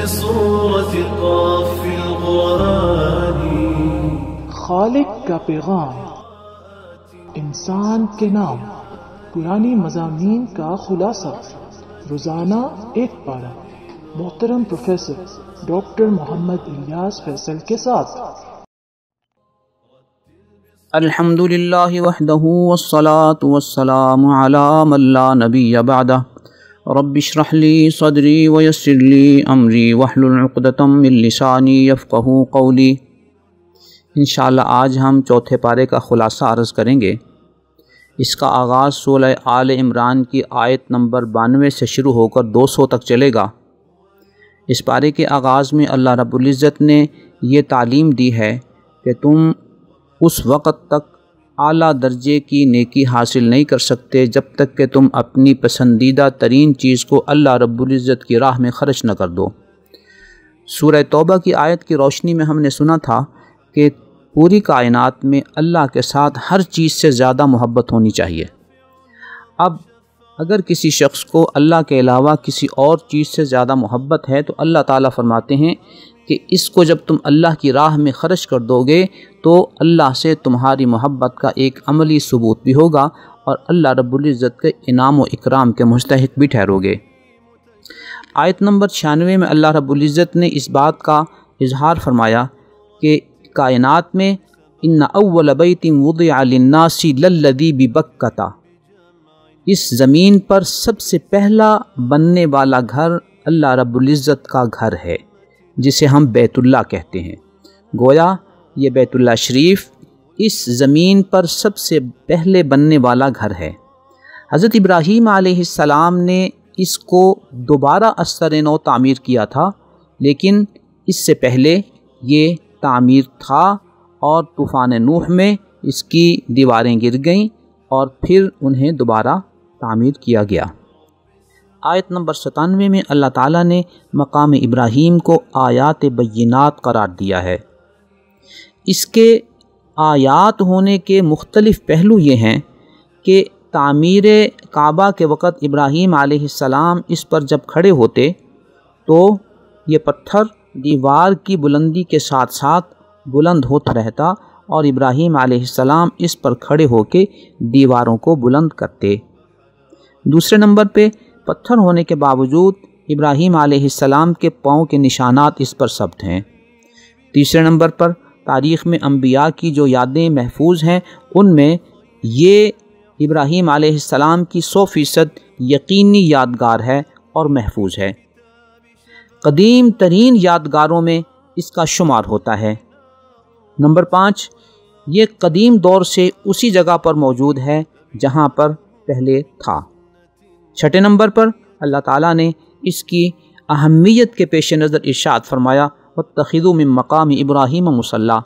بصورة قاف في القرآن. خالق کا پیغام، انسان کے نام، پرانی مضامین کا خلاصہ، روزانہ ایک پارہ، محترم پروفیسر ڈاکٹر محمد الیاس فیصل کے ساتھ۔ الحمدللہ وحدہ والصلاة والسلام علی من لا نبی بعدہ، رب اشرح لی صدری ویسر لی امری واحلل عقدۃ من لسانی یفقہوا قولی۔ انشاءاللہ آج ہم چوتھے پارے کا خلاصہ عرض کریں گے۔ اس کا آغاز سورہ آل عمران کی آیت نمبر 92 سے شروع ہو کر 200 تک چلے گا۔ اس پارے کے آغاز میں اللہ رب العزت نے یہ تعلیم دی ہے کہ تم اس وقت تک اعلیٰ درجے کی نیکی حاصل نہیں کر سکتے جب تک کہ تم اپنی پسندیدہ ترین چیز کو اللہ رب العزت کی راہ میں خرچ نہ کر دو۔ سورہ توبہ کی آیت کی روشنی میں ہم نے سنا تھا کہ پوری کائنات میں اللہ کے ساتھ ہر چیز سے زیادہ محبت ہونی چاہیے۔ اب اگر کسی شخص کو اللہ کے علاوہ کسی اور چیز سے زیادہ محبت ہے تو اللہ تعالیٰ فرماتے ہیں کہ اس کو جب تم اللہ کی راہ میں خرچ کر دو گے تو اللہ سے تمہاری محبت کا ایک عملی ثبوت بھی ہوگا اور اللہ رب العزت کے انعام و اکرام کے مستحق بھی ٹھہرو گے۔ آیت نمبر 96 میں اللہ رب العزت نے اس بات کا اظہار فرمایا کہ کائنات میں ان اول بیت وضع للناس للذی ببکۃ، اس زمین پر سب سے پہلا بننے والا گھر اللہ رب العزت کا گھر ہے جسے ہم بیت اللہ کہتے ہیں۔ گویا یہ بیت اللہ شریف اس زمین پر سب سے پہلے بننے والا گھر ہے۔ حضرت ابراہیم علیہ السلام نے اس کو دوبارہ از سر نو تعمیر کیا تھا، لیکن اس سے پہلے یہ تعمیر تھا اور طوفان نوح میں اس کی دیواریں گر گئیں اور پھر انہیں دوبارہ تعمیر کیا گیا۔ آیت نمبر 97 میں اللہ تعالیٰ نے مقام ابراہیم کو آیات بینات قرار دیا ہے۔ اس کے آیات ہونے کے مختلف پہلو یہ ہیں کہ تعمیر کعبہ کے وقت ابراہیم علیہ السلام اس پر جب کھڑے ہوتے تو یہ پتھر دیوار کی بلندی کے ساتھ ساتھ بلند ہوتا رہتا اور ابراہیم علیہ السلام اس پر کھڑے ہو کے دیواروں کو بلند کرتے۔ دوسرے نمبر پہ پتھر ہونے کے باوجود ابراہیم علیہ السلام کے پاؤں کے نشانات اس پر ثبت ہیں۔ تیسرے نمبر پر تاریخ میں انبیاء کی جو یادیں محفوظ ہیں ان میں یہ ابراہیم علیہ السلام کی 100% یقینی یادگار ہے اور محفوظ ہے۔ قدیم ترین یادگاروں میں اس کا شمار ہوتا ہے۔ نمبر 5، یہ قدیم دور سے اسی جگہ پر موجود ہے جہاں پر پہلے تھا۔ چھٹے نمبر پر اللہ تعالیٰ نے اس کی اہمیت کے پیش نظر ارشاد فرمایا وَاتَّخِذُوا مِن مَقَامِ إِبْرَاهِيمَ مُصَلًّى،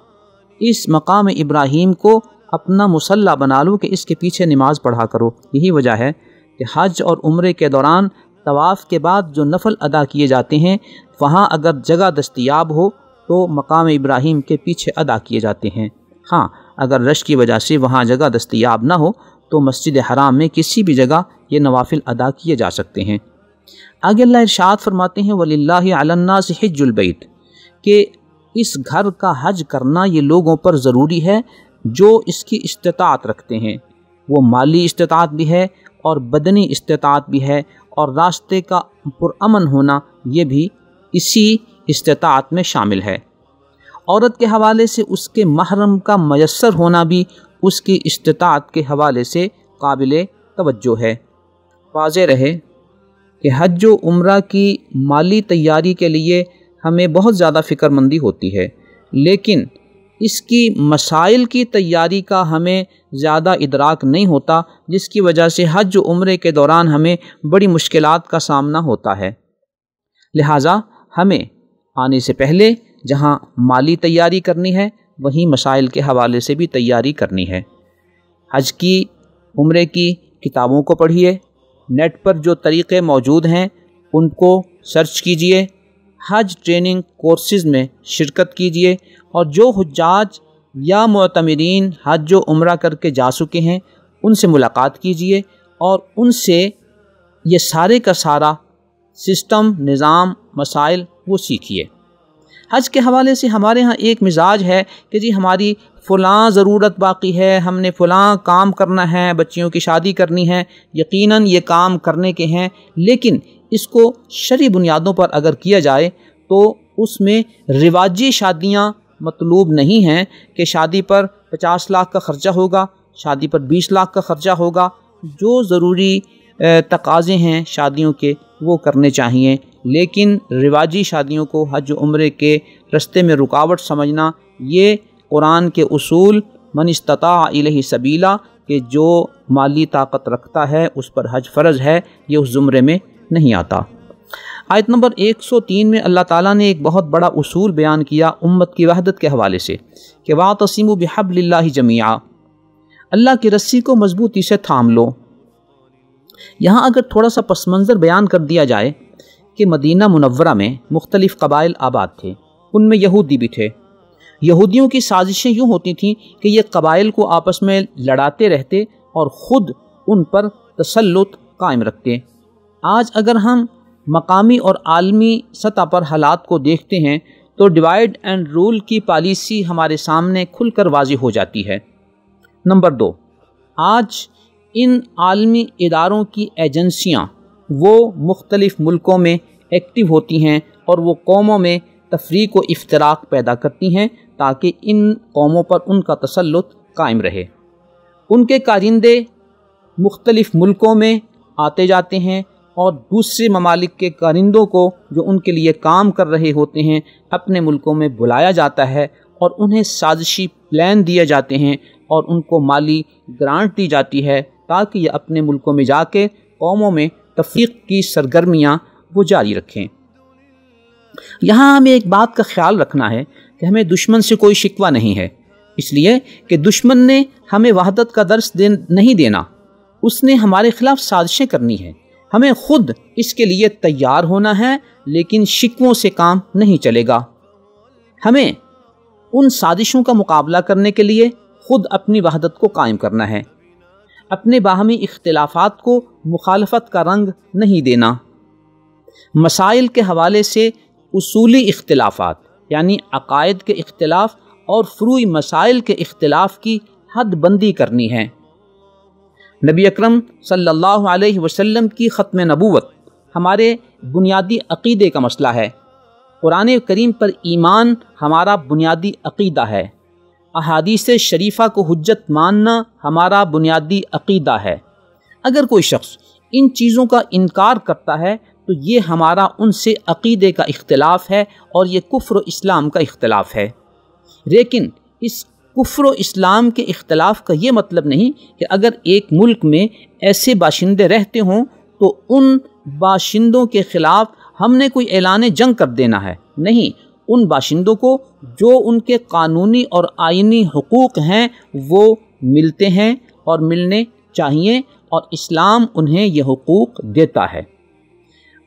اس مقام ابراہیم کو اپنا مصلی بنا لو کہ اس کے پیچھے نماز پڑھا کرو۔ یہی وجہ ہے کہ حج اور عمرے کے دوران طواف کے بعد جو نفل ادا کیے جاتے ہیں وہاں اگر جگہ دستیاب ہو تو مقام ابراہیم کے پیچھے ادا کیے جاتے ہیں۔ ہاں اگر رش کی وجہ سے وہاں جگہ دستیاب نہ ہو تو مسجد حرام میں کسی بھی جگہ یہ نوافل ادا کیے جا سکتے ہیں۔ آگے اللہ ارشاد فرماتے ہیں وَلِلَّهِ عَلَى النَّاسِ حِجُّ الْبَيْتِ، کہ اس گھر کا حج کرنا یہ لوگوں پر ضروری ہے جو اس کی استطاعت رکھتے ہیں۔ وہ مالی استطاعت بھی ہے اور بدنی استطاعت بھی ہے، اور راستے کا پرامن ہونا یہ بھی اسی استطاعت میں شامل ہے۔ عورت کے حوالے سے اس کے محرم کا میسر ہونا بھی اس کی استطاعت کے حوالے سے قابل توجہ ہے۔ واضح رہے کہ حج و عمرہ کی مالی تیاری کے لیے ہمیں بہت زیادہ فکر مندی ہوتی ہے، لیکن اس کی مسائل کی تیاری کا ہمیں زیادہ ادراک نہیں ہوتا، جس کی وجہ سے حج و عمرے کے دوران ہمیں بڑی مشکلات کا سامنا ہوتا ہے۔ لہٰذا ہمیں آنے سے پہلے جہاں مالی تیاری کرنی ہے وہیں مسائل کے حوالے سے بھی تیاری کرنی ہے۔ حج کی عمرے کی کتابوں کو پڑھیے، نیٹ پر جو طریقے موجود ہیں ان کو سرچ کیجئے، حج ٹریننگ کورسز میں شرکت کیجئے، اور جو حجاج یا معتمرین حج و عمرہ کر کے جا چکے ہیں ان سے ملاقات کیجئے اور ان سے یہ سارے کا سارا سسٹم، نظام، مسائل وہ سیکھیے۔ حج کے حوالے سے ہمارے ہاں ایک مزاج ہے کہ جی ہماری فلاں ضرورت باقی ہے، ہم نے فلاں کام کرنا ہے، بچیوں کی شادی کرنی ہے، یقیناً یہ کام کرنے کے ہیں، لیکن اس کو شرعی بنیادوں پر اگر کیا جائے تو اس میں رواجی شادیاں مطلوب نہیں ہیں کہ شادی پر 50 لاکھ کا خرچہ ہوگا، شادی پر 20 لاکھ کا خرچہ ہوگا۔ جو ضروری تقاضے ہیں شادیوں کے وہ کرنے چاہیے، لیکن رواجی شادیوں کو حج و عمرے کے رستے میں رکاوٹ سمجھنا، یہ قرآن کے اصول من استطاع الیہ سبیلا کہ جو مالی طاقت رکھتا ہے اس پر حج فرض ہے، یہ اس زمرے میں نہیں آتا۔ آیت نمبر 103 میں اللہ تعالیٰ نے ایک بہت بڑا اصول بیان کیا امت کی وحدت کے حوالے سے کہ واعتصموا بحبل اللہ جمیعا، اللہ کی رسی کو مضبوطی سے تھام لو۔ یہاں اگر تھوڑا سا پس منظر بیان کر دیا جائے کہ مدینہ منورہ میں مختلف قبائل آباد تھے، ان میں یہودی بھی تھے۔ یہودیوں کی سازشیں یوں ہوتی تھیں کہ یہ قبائل کو آپس میں لڑاتے رہتے اور خود ان پر تسلط قائم رکھتے۔ آج اگر ہم مقامی اور عالمی سطح پر حالات کو دیکھتے ہیں تو ڈیوائیڈ اینڈ رول کی پالیسی ہمارے سامنے کھل کر واضح ہو جاتی ہے۔ نمبر 2، آج ان عالمی اداروں کی ایجنسیاں وہ مختلف ملکوں میں ایکٹیو ہوتی ہیں اور وہ قوموں میں تفریق و افتراق پیدا کرتی ہیں تاکہ ان قوموں پر ان کا تسلط قائم رہے۔ ان کے کارندے مختلف ملکوں میں آتے جاتے ہیں اور دوسرے ممالک کے کارندوں کو جو ان کے لیے کام کر رہے ہوتے ہیں اپنے ملکوں میں بلایا جاتا ہے اور انہیں سازشی پلان دیے جاتے ہیں اور ان کو مالی گرانٹ دی جاتی ہے تاکہ یہ اپنے ملکوں میں جا کے قوموں میں تفریق کی سرگرمیاں وہ جاری رکھیں۔ یہاں ہمیں ایک بات کا خیال رکھنا ہے کہ ہمیں دشمن سے کوئی شکوہ نہیں ہے، اس لیے کہ دشمن نے ہمیں وحدت کا درس نہیں دینا، اس نے ہمارے خلاف سازشیں کرنی ہیں، ہمیں خود اس کے لیے تیار ہونا ہے، لیکن شکووں سے کام نہیں چلے گا۔ ہمیں ان سازشوں کا مقابلہ کرنے کے لیے خود اپنی وحدت کو قائم کرنا ہے، اپنے باہمی اختلافات کو مخالفت کا رنگ نہیں دینا۔ مسائل کے حوالے سے اصولی اختلافات یعنی عقائد کے اختلاف اور فروعی مسائل کے اختلاف کی حد بندی کرنی ہے۔ نبی اکرم صلی اللہ علیہ وسلم کی ختم نبوت ہمارے بنیادی عقیدے کا مسئلہ ہے۔ قرآن کریم پر ایمان ہمارا بنیادی عقیدہ ہے، احادیث شریفہ کو حجت ماننا ہمارا بنیادی عقیدہ ہے۔ اگر کوئی شخص ان چیزوں کا انکار کرتا ہے تو یہ ہمارا ان سے عقیدے کا اختلاف ہے اور یہ کفر و اسلام کا اختلاف ہے۔ لیکن اس کفر و اسلام کے اختلاف کا یہ مطلب نہیں کہ اگر ایک ملک میں ایسے باشندے رہتے ہوں تو ان باشندوں کے خلاف ہم نے کوئی اعلان جنگ کر دینا ہے، نہیں، ان باشندوں کو جو ان کے قانونی اور آئینی حقوق ہیں وہ ملتے ہیں اور ملنے چاہیے، اور اسلام انہیں یہ حقوق دیتا ہے۔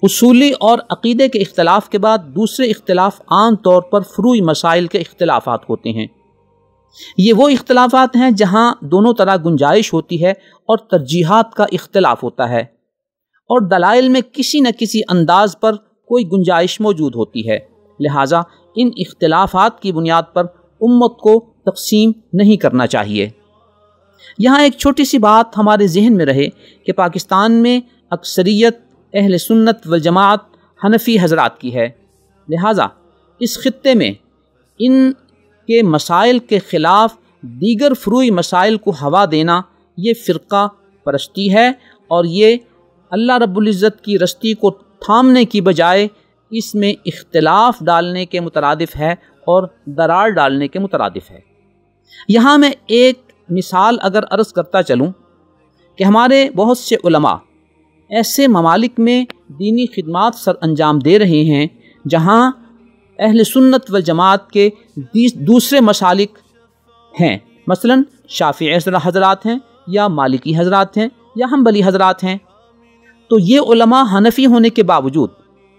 اصولی اور عقیدے کے اختلاف کے بعد دوسرے اختلاف عام طور پر فروعی مسائل کے اختلافات ہوتے ہیں۔ یہ وہ اختلافات ہیں جہاں دونوں طرح گنجائش ہوتی ہے اور ترجیحات کا اختلاف ہوتا ہے اور دلائل میں کسی نہ کسی انداز پر کوئی گنجائش موجود ہوتی ہے، لہٰذا ان اختلافات کی بنیاد پر امت کو تقسیم نہیں کرنا چاہیے۔ یہاں ایک چھوٹی سی بات ہمارے ذہن میں رہے کہ پاکستان میں اکثریت اہل سنت والجماعت حنفی حضرات کی ہے، لہٰذا اس خطے میں ان کے مسائل کے خلاف دیگر فروعی مسائل کو ہوا دینا یہ فرقہ پرستی ہے اور یہ اللہ رب العزت کی رستی کو تھامنے کی بجائے اس میں اختلاف ڈالنے کے مترادف ہے اور درار ڈالنے کے مترادف ہے۔ یہاں میں ایک مثال اگر عرض کرتا چلوں کہ ہمارے بہت سے علماء ایسے ممالک میں دینی خدمات سر انجام دے رہے ہیں جہاں اہل سنت والجماعت کے دوسرے مسالک ہیں، مثلا شافعی حضرات ہیں یا مالکی حضرات ہیں یا حنبلی حضرات ہیں، تو یہ علماء حنفی ہونے کے باوجود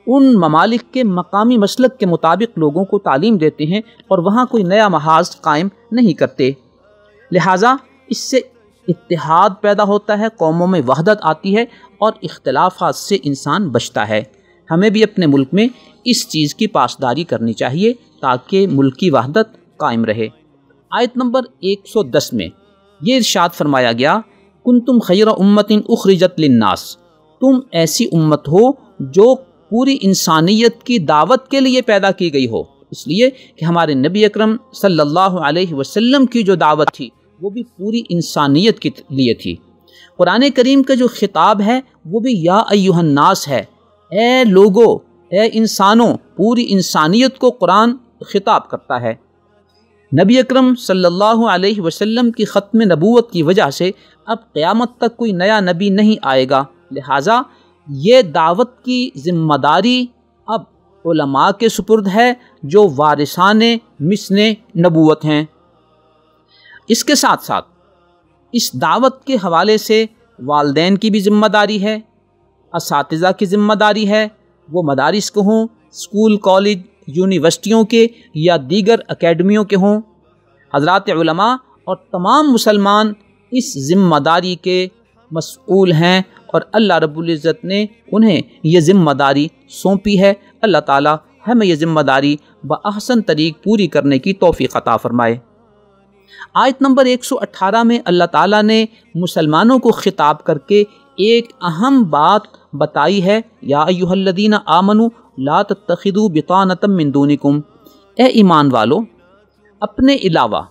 ان ممالک کے مقامی مسلک کے مطابق لوگوں کو تعلیم دیتے ہیں اور وہاں کوئی نیا محاذ قائم نہیں کرتے، لہٰذا اس سے اتحاد پیدا ہوتا ہے، قوموں میں وحدت آتی ہے اور اختلافات سے انسان بچتا ہے۔ ہمیں بھی اپنے ملک میں اس چیز کی پاسداری کرنی چاہیے تاکہ ملک کی وحدت قائم رہے۔ آیت نمبر 110 میں یہ ارشاد فرمایا گیا، کنتم خیر امت اخرجت للناس، تم ایسی امت ہو جو پوری انسانیت کی دعوت کے لیے پیدا کی گئی ہو، اس لیے کہ ہمارے نبی اکرم صلی اللہ علیہ وسلم کی جو دعوت تھی وہ بھی پوری انسانیت کے لیے تھی۔ قرآن کریم کا جو خطاب ہے وہ بھی یا ایھا الناس ہے، اے لوگو، اے انسانوں، پوری انسانیت کو قرآن خطاب کرتا ہے۔ نبی اکرم صلی اللہ علیہ وسلم کی ختم نبوت کی وجہ سے اب قیامت تک کوئی نیا نبی نہیں آئے گا، لہٰذا یہ دعوت کی ذمہ داری اب علماء کے سپرد ہے جو وارثان مثل نبوت ہیں۔ اس کے ساتھ ساتھ اس دعوت کے حوالے سے والدین کی بھی ذمہ داری ہے، اساتذہ کی ذمہ داری ہے، وہ مدارس کے ہوں، اسکول، کالج، یونیورسٹیوں کے یا دیگر اکیڈمیوں کے ہوں۔ حضرات علماء اور تمام مسلمان اس ذمہ داری کے مسئول ہیں اور اللہ رب العزت نے انہیں یہ ذمہ داری سونپی ہے۔ اللہ تعالی ہمیں یہ ذمہ داری بأحسن طریق پوری کرنے کی توفیق عطا فرمائے۔ آیت نمبر 118 میں اللہ تعالیٰ نے مسلمانوں کو خطاب کر کے ایک اہم بات بتائی ہے، یا ایھا الذین آمنوا لا تتخذوا بطانۃ من دونکم، اے ایمان والو، اپنے علاوہ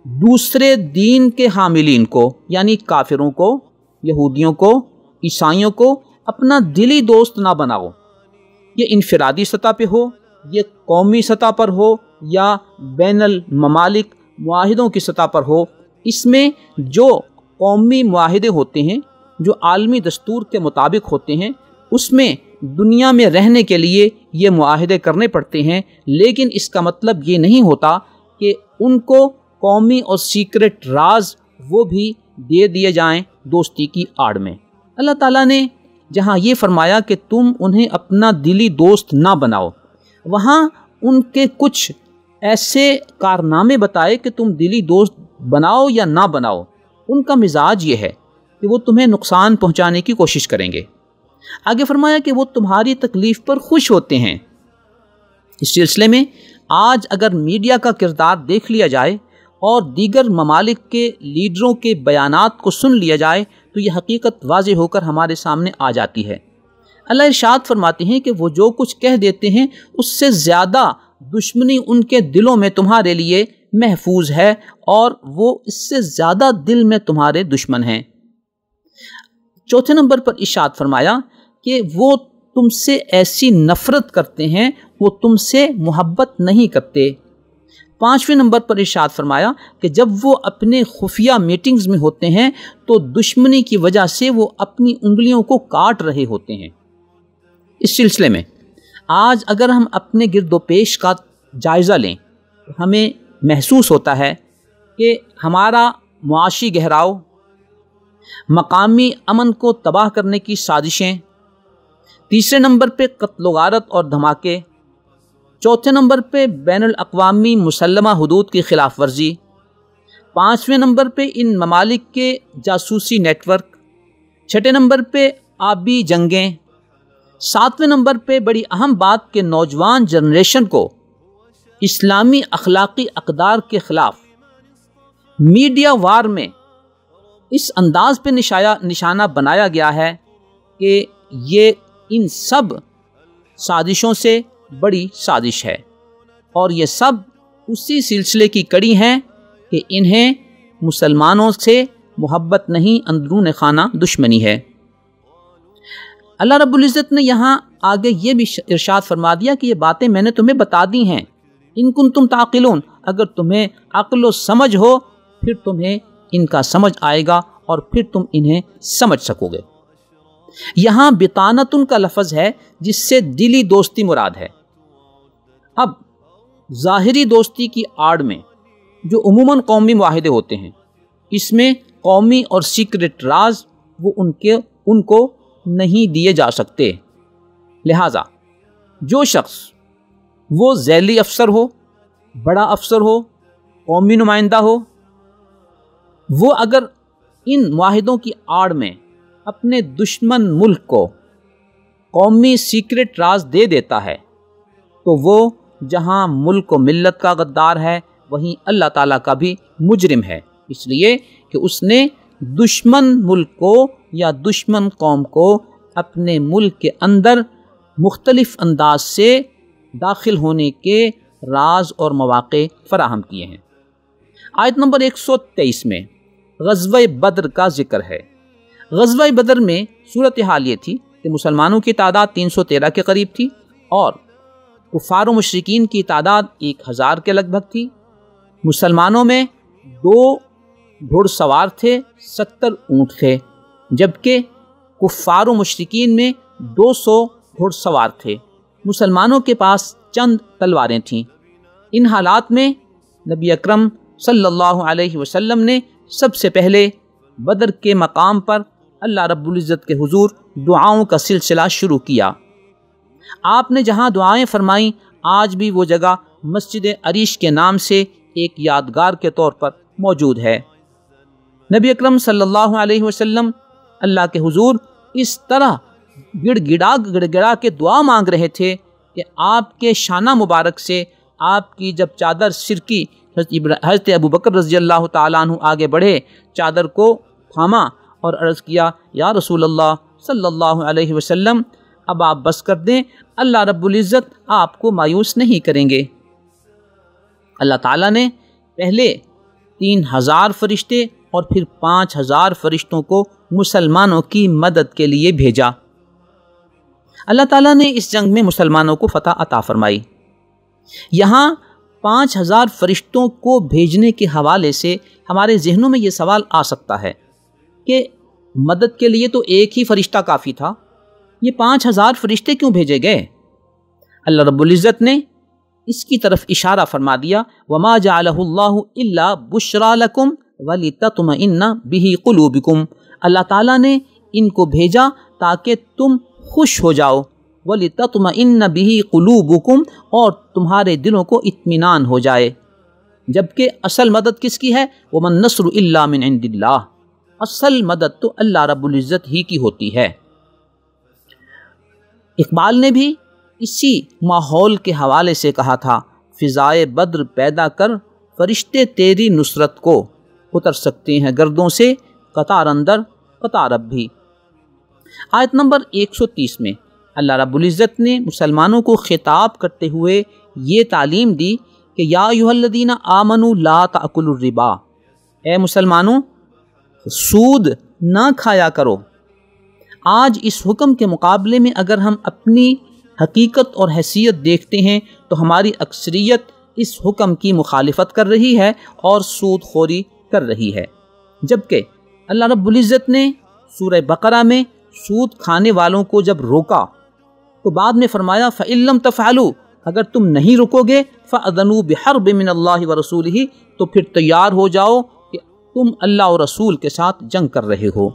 دوسرے دین کے حاملین کو یعنی کافروں کو، یہودیوں کو، عیسائیوں کو اپنا دلی دوست نہ بناؤ۔ یہ انفرادی سطح پہ ہو، یہ قومی سطح پر ہو یا بین الممالک معاہدوں کی سطح پر ہو، اس میں جو قومی معاہدے ہوتے ہیں جو عالمی دستور کے مطابق ہوتے ہیں اس میں دنیا میں رہنے کے لیے یہ معاہدے کرنے پڑتے ہیں، لیکن اس کا مطلب یہ نہیں ہوتا کہ ان کو قومی اور سیکرٹ راز وہ بھی دے دیے جائیں دوستی کی آڑ میں۔ اللہ تعالیٰ نے جہاں یہ فرمایا کہ تم انہیں اپنا دلی دوست نہ بناؤ، وہاں ان کے کچھ ایسے کارنامے بتائے کہ تم دلی دوست بناؤ یا نہ بناؤ، ان کا مزاج یہ ہے کہ وہ تمہیں نقصان پہنچانے کی کوشش کریں گے۔ آگے فرمایا کہ وہ تمہاری تکلیف پر خوش ہوتے ہیں۔ اس سلسلے میں آج اگر میڈیا کا کردار دیکھ لیا جائے اور دیگر ممالک کے لیڈروں کے بیانات کو سن لیا جائے تو یہ حقیقت واضح ہو کر ہمارے سامنے آ جاتی ہے۔ اللہ ارشاد فرماتے ہیں کہ وہ جو کچھ کہہ دیتے ہیں اس سے زیادہ دشمنی ان کے دلوں میں تمہارے لیے محفوظ ہے اور وہ اس سے زیادہ دل میں تمہارے دشمن ہیں۔ چوتھے نمبر پر ارشاد فرمایا کہ وہ تم سے ایسی نفرت کرتے ہیں، وہ تم سے محبت نہیں کرتے۔ پانچویں نمبر پر ارشاد فرمایا کہ جب وہ اپنے خفیہ میٹنگز میں ہوتے ہیں تو دشمنی کی وجہ سے وہ اپنی انگلیوں کو کاٹ رہے ہوتے ہیں۔ اس سلسلے میں آج اگر ہم اپنے گرد و پیش کا جائزہ لیں تو ہمیں محسوس ہوتا ہے کہ ہمارا معاشی گہراؤ، مقامی امن کو تباہ کرنے کی سازشیں، تیسرے نمبر پہ قتل و غارت اور دھماکے، چوتھے نمبر پہ بین الاقوامی مسلمہ حدود کی خلاف ورزی، پانچویں نمبر پہ ان ممالک کے جاسوسی نیٹ ورک، چھٹے نمبر پہ آبی جنگیں، ساتویں نمبر پہ بڑی اہم بات کہ نوجوان جنریشن کو اسلامی اخلاقی اقدار کے خلاف میڈیا وار میں اس انداز پہ نشانہ بنایا گیا ہے کہ یہ ان سب سازشوں سے بڑی سازش ہے، اور یہ سب اسی سلسلے کی کڑی ہیں کہ انہیں مسلمانوں سے محبت نہیں، اندرون خانہ دشمنی ہے۔ اللہ رب العزت نے یہاں آگے یہ بھی ارشاد فرما دیا کہ یہ باتیں میں نے تمہیں بتا دی ہیں، ان کنتم تعقلون، اگر تمہیں عقل و سمجھ ہو پھر تمہیں ان کا سمجھ آئے گا اور پھر تم انہیں سمجھ سکو گے۔ یہاں بطانتن کا لفظ ہے جس سے دلی دوستی مراد ہے۔ اب ظاہری دوستی کی آڑ میں جو عموماً قومی معاہدے ہوتے ہیں، اس میں قومی اور سیکرٹ راز وہ ان کو نہیں دیے جا سکتے، لہٰذا جو شخص وہ ذیلی افسر ہو، بڑا افسر ہو، قومی نمائندہ ہو، وہ اگر ان معاہدوں کی آڑ میں اپنے دشمن ملک کو قومی سیکرٹ راز دے دیتا ہے تو وہ جہاں ملک و ملت کا غدار ہے وہیں اللہ تعالیٰ کا بھی مجرم ہے، اس لیے کہ اس نے دشمن ملک کو یا دشمن قوم کو اپنے ملک کے اندر مختلف انداز سے داخل ہونے کے راز اور مواقع فراہم کیے ہیں۔ آیت نمبر 123 میں غزوہ بدر کا ذکر ہے۔ غزوہ بدر میں صورتحال یہ تھی کہ مسلمانوں کی تعداد 313 کے قریب تھی اور کفار و مشرکین کی تعداد 1000 کے لگ بھگ تھی۔ مسلمانوں میں 2 گھڑ سوار تھے، 70 اونٹ تھے، جبکہ کفار و مشرکین میں 200 گھڑ سوار تھے۔ مسلمانوں کے پاس چند تلواریں تھیں۔ ان حالات میں نبی اکرم صلی اللہ علیہ وسلم نے سب سے پہلے بدر کے مقام پر اللہ رب العزت کے حضور دعاؤں کا سلسلہ شروع کیا۔ آپ نے جہاں دعائیں فرمائیں آج بھی وہ جگہ مسجد عریش کے نام سے ایک یادگار کے طور پر موجود ہے۔ نبی اکرم صلی اللہ علیہ وسلم اللہ کے حضور اس طرح گڑ گڑا کے دعا مانگ رہے تھے کہ آپ کے شانہ مبارک سے آپ کی جب چادر سرکی، حضرت ابوبکر رضی اللہ تعالیٰ عنہ آگے بڑھے، چادر کو تھاما اور عرض کیا یا رسول اللہ صلی اللہ علیہ وسلم اب آپ بس کر دیں، اللہ رب العزت آپ کو مایوس نہیں کریں گے۔ اللہ تعالیٰ نے پہلے 3000 فرشتے اور پھر 5000 فرشتوں کو مسلمانوں کی مدد کے لیے بھیجا۔ اللہ تعالیٰ نے اس جنگ میں مسلمانوں کو فتح عطا فرمائی۔ یہاں 5000 فرشتوں کو بھیجنے کے حوالے سے ہمارے ذہنوں میں یہ سوال آ سکتا ہے کہ مدد کے لیے تو ایک ہی فرشتہ کافی تھا، یہ 5000 فرشتے کیوں بھیجے گئے؟ اللہ رب العزت نے اس کی طرف اشارہ فرما دیا وما جعلہ اللہ الا بشرا لکم ولتطمئن بہ قلوبکم، اللہ تعالیٰ نے ان کو بھیجا تاکہ تم خوش ہو جاؤ، وَلِتَطْمَئِنَّ بِهِ قُلُوبُكُمْ اور تمہارے دلوں کو اطمینان ہو جائے۔ جبکہ اصل مدد کس کی ہے؟ وَمَن نَّصْرُ إِلَّا مِنْ عِنْدِ اللَّهِ، اصل مدد تو اللہ رب العزت ہی کی ہوتی ہے۔ اقبال نے بھی اسی ماحول کے حوالے سے کہا تھا فضائے بدر پیدا کر فرشتے تیری نصرت کو، اتر سکتے ہیں گردوں سے قطار اندر قطار اب بھی۔ آیت نمبر 130 میں اللہ رب العزت نے مسلمانوں کو خطاب کرتے ہوئے یہ تعلیم دی کہ یا ایھا الذین آمنوا لا تأکلوا الربا، اے مسلمانوں سود نہ کھایا کرو۔ آج اس حکم کے مقابلے میں اگر ہم اپنی حقیقت اور حیثیت دیکھتے ہیں تو ہماری اکثریت اس حکم کی مخالفت کر رہی ہے اور سود خوری کر رہی ہے، جبکہ اللہ رب العزت نے سورہ بقرہ میں سود کھانے والوں کو جب روکا تو بعد میں فرمایا فَإِن لَّمْ تَفْعَلُوا، اگر تم نہیں رکو گے فَأَذَنُوا بِحَرْبٍ مِّنَ اللَّهِ وَرَسُولِهِ، تو پھر تیار ہو جاؤ کہ تم اللہ اور رسول کے ساتھ جنگ کر رہے ہو۔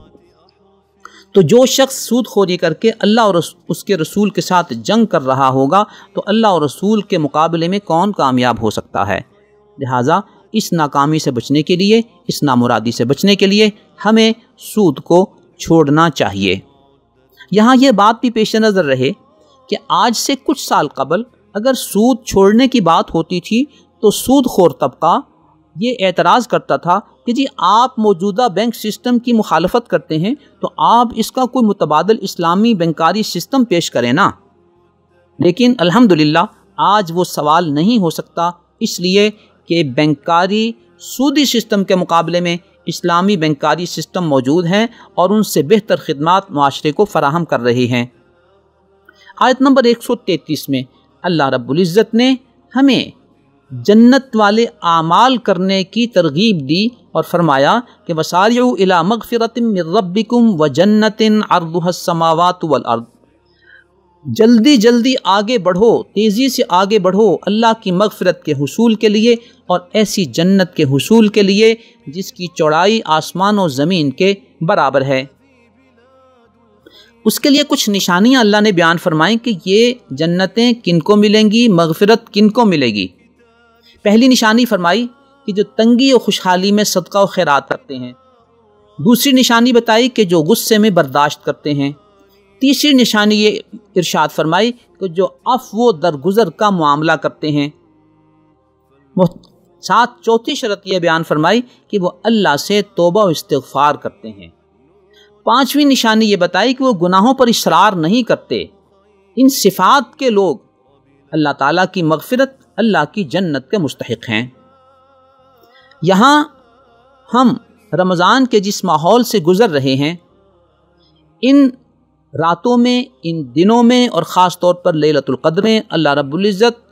تو جو شخص سود خوری کر کے اللہ اور اس کے رسول کے ساتھ جنگ کر رہا ہوگا تو اللہ اور رسول کے مقابلے میں کون کامیاب ہو سکتا ہے؟ لہٰذا اس ناکامی سے بچنے کے لیے، اس نامرادی سے بچنے کے لیے ہمیں سود کو چھوڑنا چاہیے۔ یہاں یہ بات بھی پیش نظر رہے کہ آج سے کچھ سال قبل اگر سود چھوڑنے کی بات ہوتی تھی تو سود خور طبقہ یہ اعتراض کرتا تھا کہ جی آپ موجودہ بینک سسٹم کی مخالفت کرتے ہیں تو آپ اس کا کوئی متبادل اسلامی بینکاری سسٹم پیش کریں نا۔ لیکن الحمدللہ آج وہ سوال نہیں ہو سکتا، اس لیے کہ بینکاری سودی سسٹم کے مقابلے میں اسلامی بینکاری سسٹم موجود ہیں اور ان سے بہتر خدمات معاشرے کو فراہم کر رہے ہیں۔ آیت نمبر 133 میں اللہ رب العزت نے ہمیں جنت والے اعمال کرنے کی ترغیب دی اور فرمایا کہ وَسَارِعُوا إِلَىٰ مَغْفِرَةٍ مِّن رَّبِّكُمْ وَجَنَّةٍ عَرْضُهَا السَّمَاوَاتُ وَالْأَرْضُ، جلدی جلدی آگے بڑھو، تیزی سے آگے بڑھو اللہ کی مغفرت کے حصول کے لیے اور ایسی جنت کے حصول کے لیے جس کی چوڑائی آسمان و زمین کے برابر ہے۔ اس کے لیے کچھ نشانیاں اللہ نے بیان فرمائیں کہ یہ جنتیں کن کو ملیں گی، مغفرت کن کو ملے گی۔ پہلی نشانی فرمائی کہ جو تنگی و خوشحالی میں صدقہ و خیرات کرتے ہیں۔ دوسری نشانی بتائی کہ جو غصے میں برداشت کرتے ہیں۔ تیسری نشانی یہ ارشاد فرمائی کہ جو عفو و درگزر کا معاملہ کرتے ہیں. ساتھ چوتھی شرط یہ بیان فرمائی کہ وہ اللہ سے توبہ و استغفار کرتے ہیں. پانچویں نشانی یہ بتائی کہ وہ گناہوں پر اصرار نہیں کرتے. ان صفات کے لوگ اللہ تعالیٰ کی مغفرت، اللہ کی جنت کے مستحق ہیں. یہاں ہم رمضان کے جس ماحول سے گزر رہے ہیں، ان راتوں میں، ان دنوں میں، اور خاص طور پر لیلۃ القدر میں اللہ رب العزت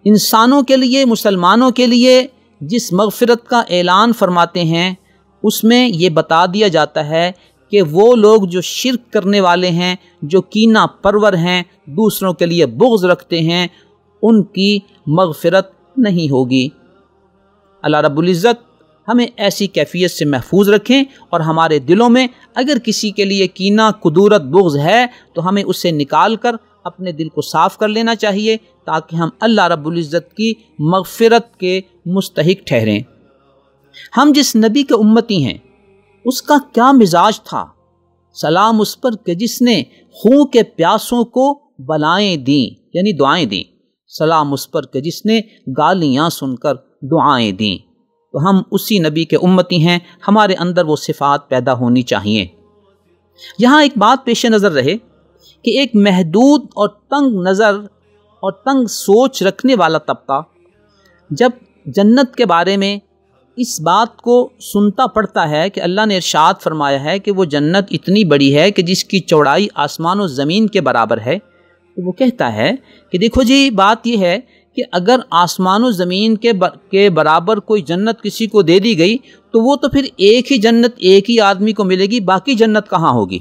انسانوں کے لیے، مسلمانوں کے لیے جس مغفرت کا اعلان فرماتے ہیں، اس میں یہ بتا دیا جاتا ہے کہ وہ لوگ جو شرک کرنے والے ہیں، جو کینہ پرور ہیں، دوسروں کے لیے بغض رکھتے ہیں، ان کی مغفرت نہیں ہوگی. اللہ رب العزت ہمیں ایسی کیفیت سے محفوظ رکھیں، اور ہمارے دلوں میں اگر کسی کے لیے کینہ، کدورت، بغض ہے تو ہمیں اسے نکال کر اپنے دل کو صاف کر لینا چاہیے، تاکہ ہم اللہ رب العزت کی مغفرت کے مستحق ٹھہریں. ہم جس نبی کے امتی ہیں اس کا کیا مزاج تھا؟ سلام اس پر کہ جس نے خون کے پیاسوں کو بلائیں دیں، یعنی دعائیں دیں. سلام اس پر کہ جس نے گالیاں سن کر دعائیں دیں. تو ہم اسی نبی کے امتی ہیں، ہمارے اندر وہ صفات پیدا ہونی چاہیے. یہاں ایک بات پیش نظر رہے کہ ایک محدود اور تنگ نظر اور تنگ سوچ رکھنے والا طبقہ جب جنت کے بارے میں اس بات کو سنتا پڑتا ہے کہ اللہ نے ارشاد فرمایا ہے کہ وہ جنت اتنی بڑی ہے کہ جس کی چوڑائی آسمان و زمین کے برابر ہے، تو وہ کہتا ہے کہ دیکھو جی، بات یہ ہے کہ اگر آسمان و زمین کے برابر کوئی جنت کسی کو دے دی گئی تو وہ تو پھر ایک ہی جنت ایک ہی آدمی کو ملے گی، باقی جنت کہاں ہوگی؟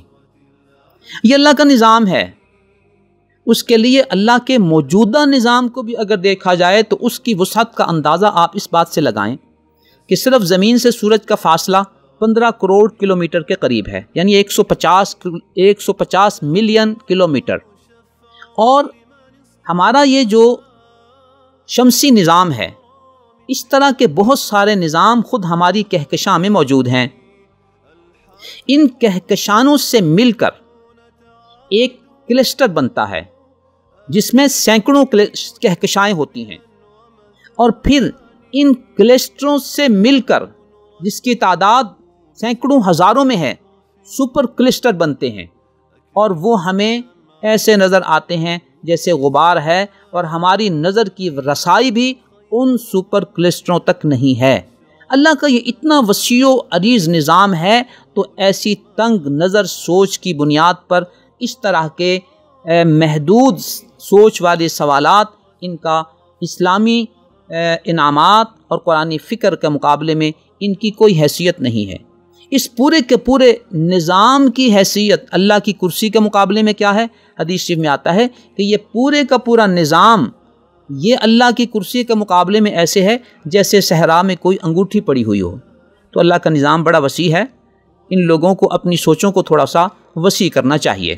یہ اللہ کا نظام ہے. اس کے لیے اللہ کے موجودہ نظام کو بھی اگر دیکھا جائے تو اس کی وسعت کا اندازہ آپ اس بات سے لگائیں کہ صرف زمین سے سورج کا فاصلہ 15 کروڑ کلومیٹر کے قریب ہے، یعنی 150 ملین کلومیٹر. اور ہمارا یہ جو شمسی نظام ہے، اس طرح کے بہت سارے نظام خود ہماری کہکشاں میں موجود ہیں. ان کہکشانوں سے مل کر ایک کلسٹر بنتا ہے جس میں سینکڑوں کہکشائیں ہوتی ہیں، اور پھر ان کلسٹروں سے مل کر جس کی تعداد سینکڑوں ہزاروں میں ہے، سپر کلسٹر بنتے ہیں، اور وہ ہمیں ایسے نظر آتے ہیں جیسے غبار ہے، اور ہماری نظر کی رسائی بھی ان سپر کلسٹروں تک نہیں ہے. اللہ کا یہ اتنا وسیع و عریض نظام ہے، تو ایسی تنگ نظر سوچ کی بنیاد پر اس طرح کے محدود سوچ والے سوالات، ان کا اسلامی انعامات اور قرآنی فکر کے مقابلے میں ان کی کوئی حیثیت نہیں ہے. اس پورے کے پورے نظام کی حیثیت اللہ کی کرسی کے مقابلے میں کیا ہے؟ حدیث شریف میں آتا ہے کہ یہ پورے کا پورا نظام یہ اللہ کی کرسی کے مقابلے میں ایسے ہے جیسے صحرا میں کوئی انگوٹھی پڑی ہوئی ہو. تو اللہ کا نظام بڑا وسیع ہے. ان لوگوں کو اپنی سوچوں کو تھوڑا سا وسیع کرنا چاہیے.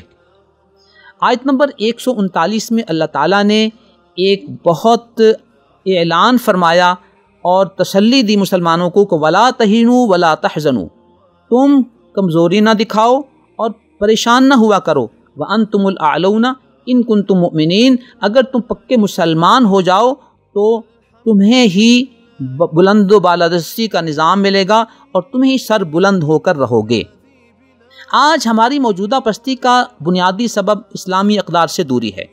آیت نمبر 139 میں اللہ تعالیٰ نے ایک بہت اعلان فرمایا اور تسلی دی مسلمانوں کو کہ وَلَا تَهِنُوا وَلَا تَحْزَنُوا، تم کمزوری نہ دکھاؤ اور پریشان نہ ہوا کرو. وَأَنْتُمُ الْأَعْلَوْنَ إِن كُنتُم مُؤْمِنِينَ، اگر تم پکے مسلمان ہو جاؤ تو تمہیں ہی بلند و بالادستی کا نظام ملے گا اور تم ہی سر بلند ہو کر رہو گے. آج ہماری موجودہ پستی کا بنیادی سبب اسلامی اقدار سے دوری ہے.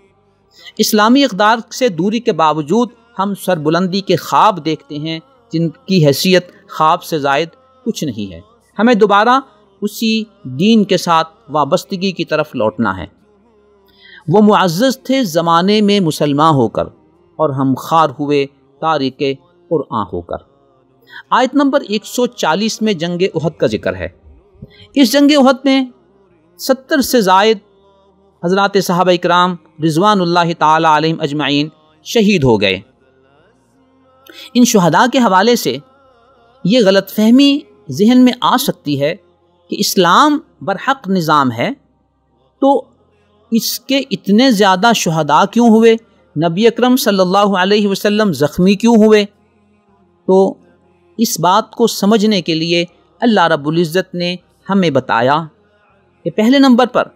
اسلامی اقدار سے دوری کے باوجود ہم سر بلندی کے خواب دیکھتے ہیں جن کی حیثیت خواب سے زائد کچھ نہیں ہے. ہمیں دوبارہ اسی دین کے ساتھ وابستگی کی طرف لوٹنا ہے. وہ معزز تھے زمانے میں مسلمان ہو کر، اور ہم خوار ہوئے تارک قرآن ہو کر. آیت نمبر 140 میں جنگ احد کا ذکر ہے. اس جنگ احد میں 70 سے زائد حضرات صحابہ اکرام رضوان اللہ تعالی علیہم اجمعین شہید ہو گئے. ان شہداء کے حوالے سے یہ غلط فہمی ذہن میں آ سکتی ہے کہ اسلام برحق نظام ہے تو اس کے اتنے زیادہ شہداء کیوں ہوئے، نبی اکرم صلی اللہ علیہ وسلم زخمی کیوں ہوئے. تو اس بات کو سمجھنے کے لیے اللہ رب العزت نے ہمیں بتایا کہ پہلے نمبر پر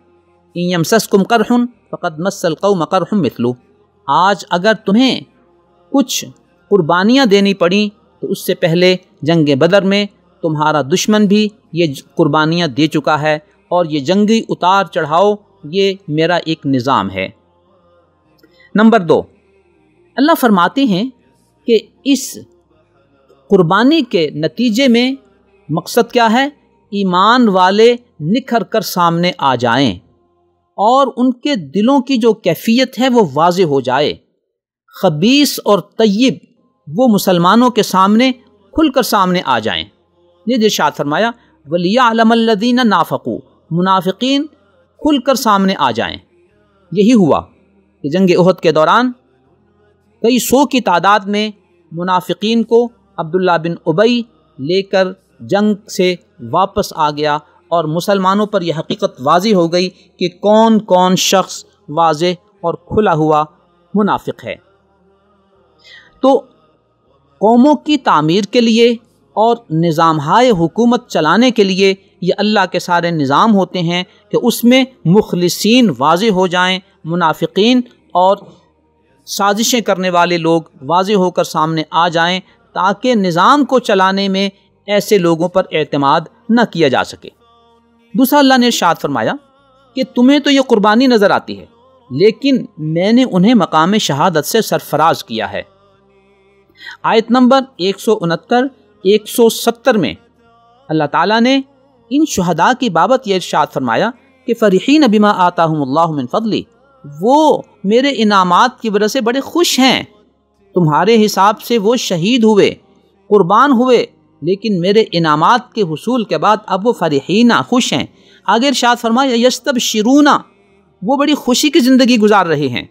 ان یمسسکم قرح فقد مس القوم قرح مثلہ، آج اگر تمہیں کچھ قربانیاں دینی پڑیں تو اس سے پہلے جنگ بدر میں تمہارا دشمن بھی یہ قربانیاں دے چکا ہے، اور یہ جنگی اتار چڑھاؤ یہ میرا ایک نظام ہے۔ نمبر 2، اللہ فرماتے ہیں کہ اس قربانی کے نتیجے میں مقصد کیا ہے؟ ایمان والے نکھر کر سامنے آ جائیں اور ان کے دلوں کی جو کیفیت ہے وہ واضح ہو جائے، خبیث اور طیب وہ مسلمانوں کے سامنے کھل کر سامنے آ جائیں۔ یہ ارشاد فرمایا وَلِيَعْلَمَ الَّذِينَ نَافَقُوا، منافقین کھل کر سامنے آ جائیں۔ یہی ہوا کہ جنگ احد کے دوران کئی سو کی تعداد میں منافقین کو عبداللہ بن ابی لے کر جنگ سے واپس آ گیا، اور مسلمانوں پر یہ حقیقت واضح ہو گئی کہ کون کون شخص واضح اور کھلا ہوا منافق ہے۔ تو قوموں کی تعمیر کے لیے اور نظامہائے حکومت چلانے کے لیے یہ اللہ کے سارے نظام ہوتے ہیں کہ اس میں مخلصین واضح ہو جائیں، منافقین اور سازشیں کرنے والے لوگ واضح ہو کر سامنے آ جائیں، تاکہ نظام کو چلانے میں ایسے لوگوں پر اعتماد نہ کیا جا سکے۔ دوسرا اللہ نے ارشاد فرمایا کہ تمہیں تو یہ قربانی نظر آتی ہے، لیکن میں نے انہیں مقام شہادت سے سرفراز کیا ہے۔ آیت نمبر 169 170 میں اللہ تعالیٰ نے ان شہداء کی بابت یہ ارشاد فرمایا کہ فرحین بما آتاہم اللہ من فضلی، وہ میرے انعامات کی وجہ سے بڑے خوش ہیں۔ تمہارے حساب سے وہ شہید ہوئے، قربان ہوئے، لیکن میرے انعامات کے حصول کے بعد اب وہ فرحین خوش ہیں۔ آگے ارشاد فرمایا یستبشرون، وہ بڑی خوشی کی زندگی گزار رہے ہیں۔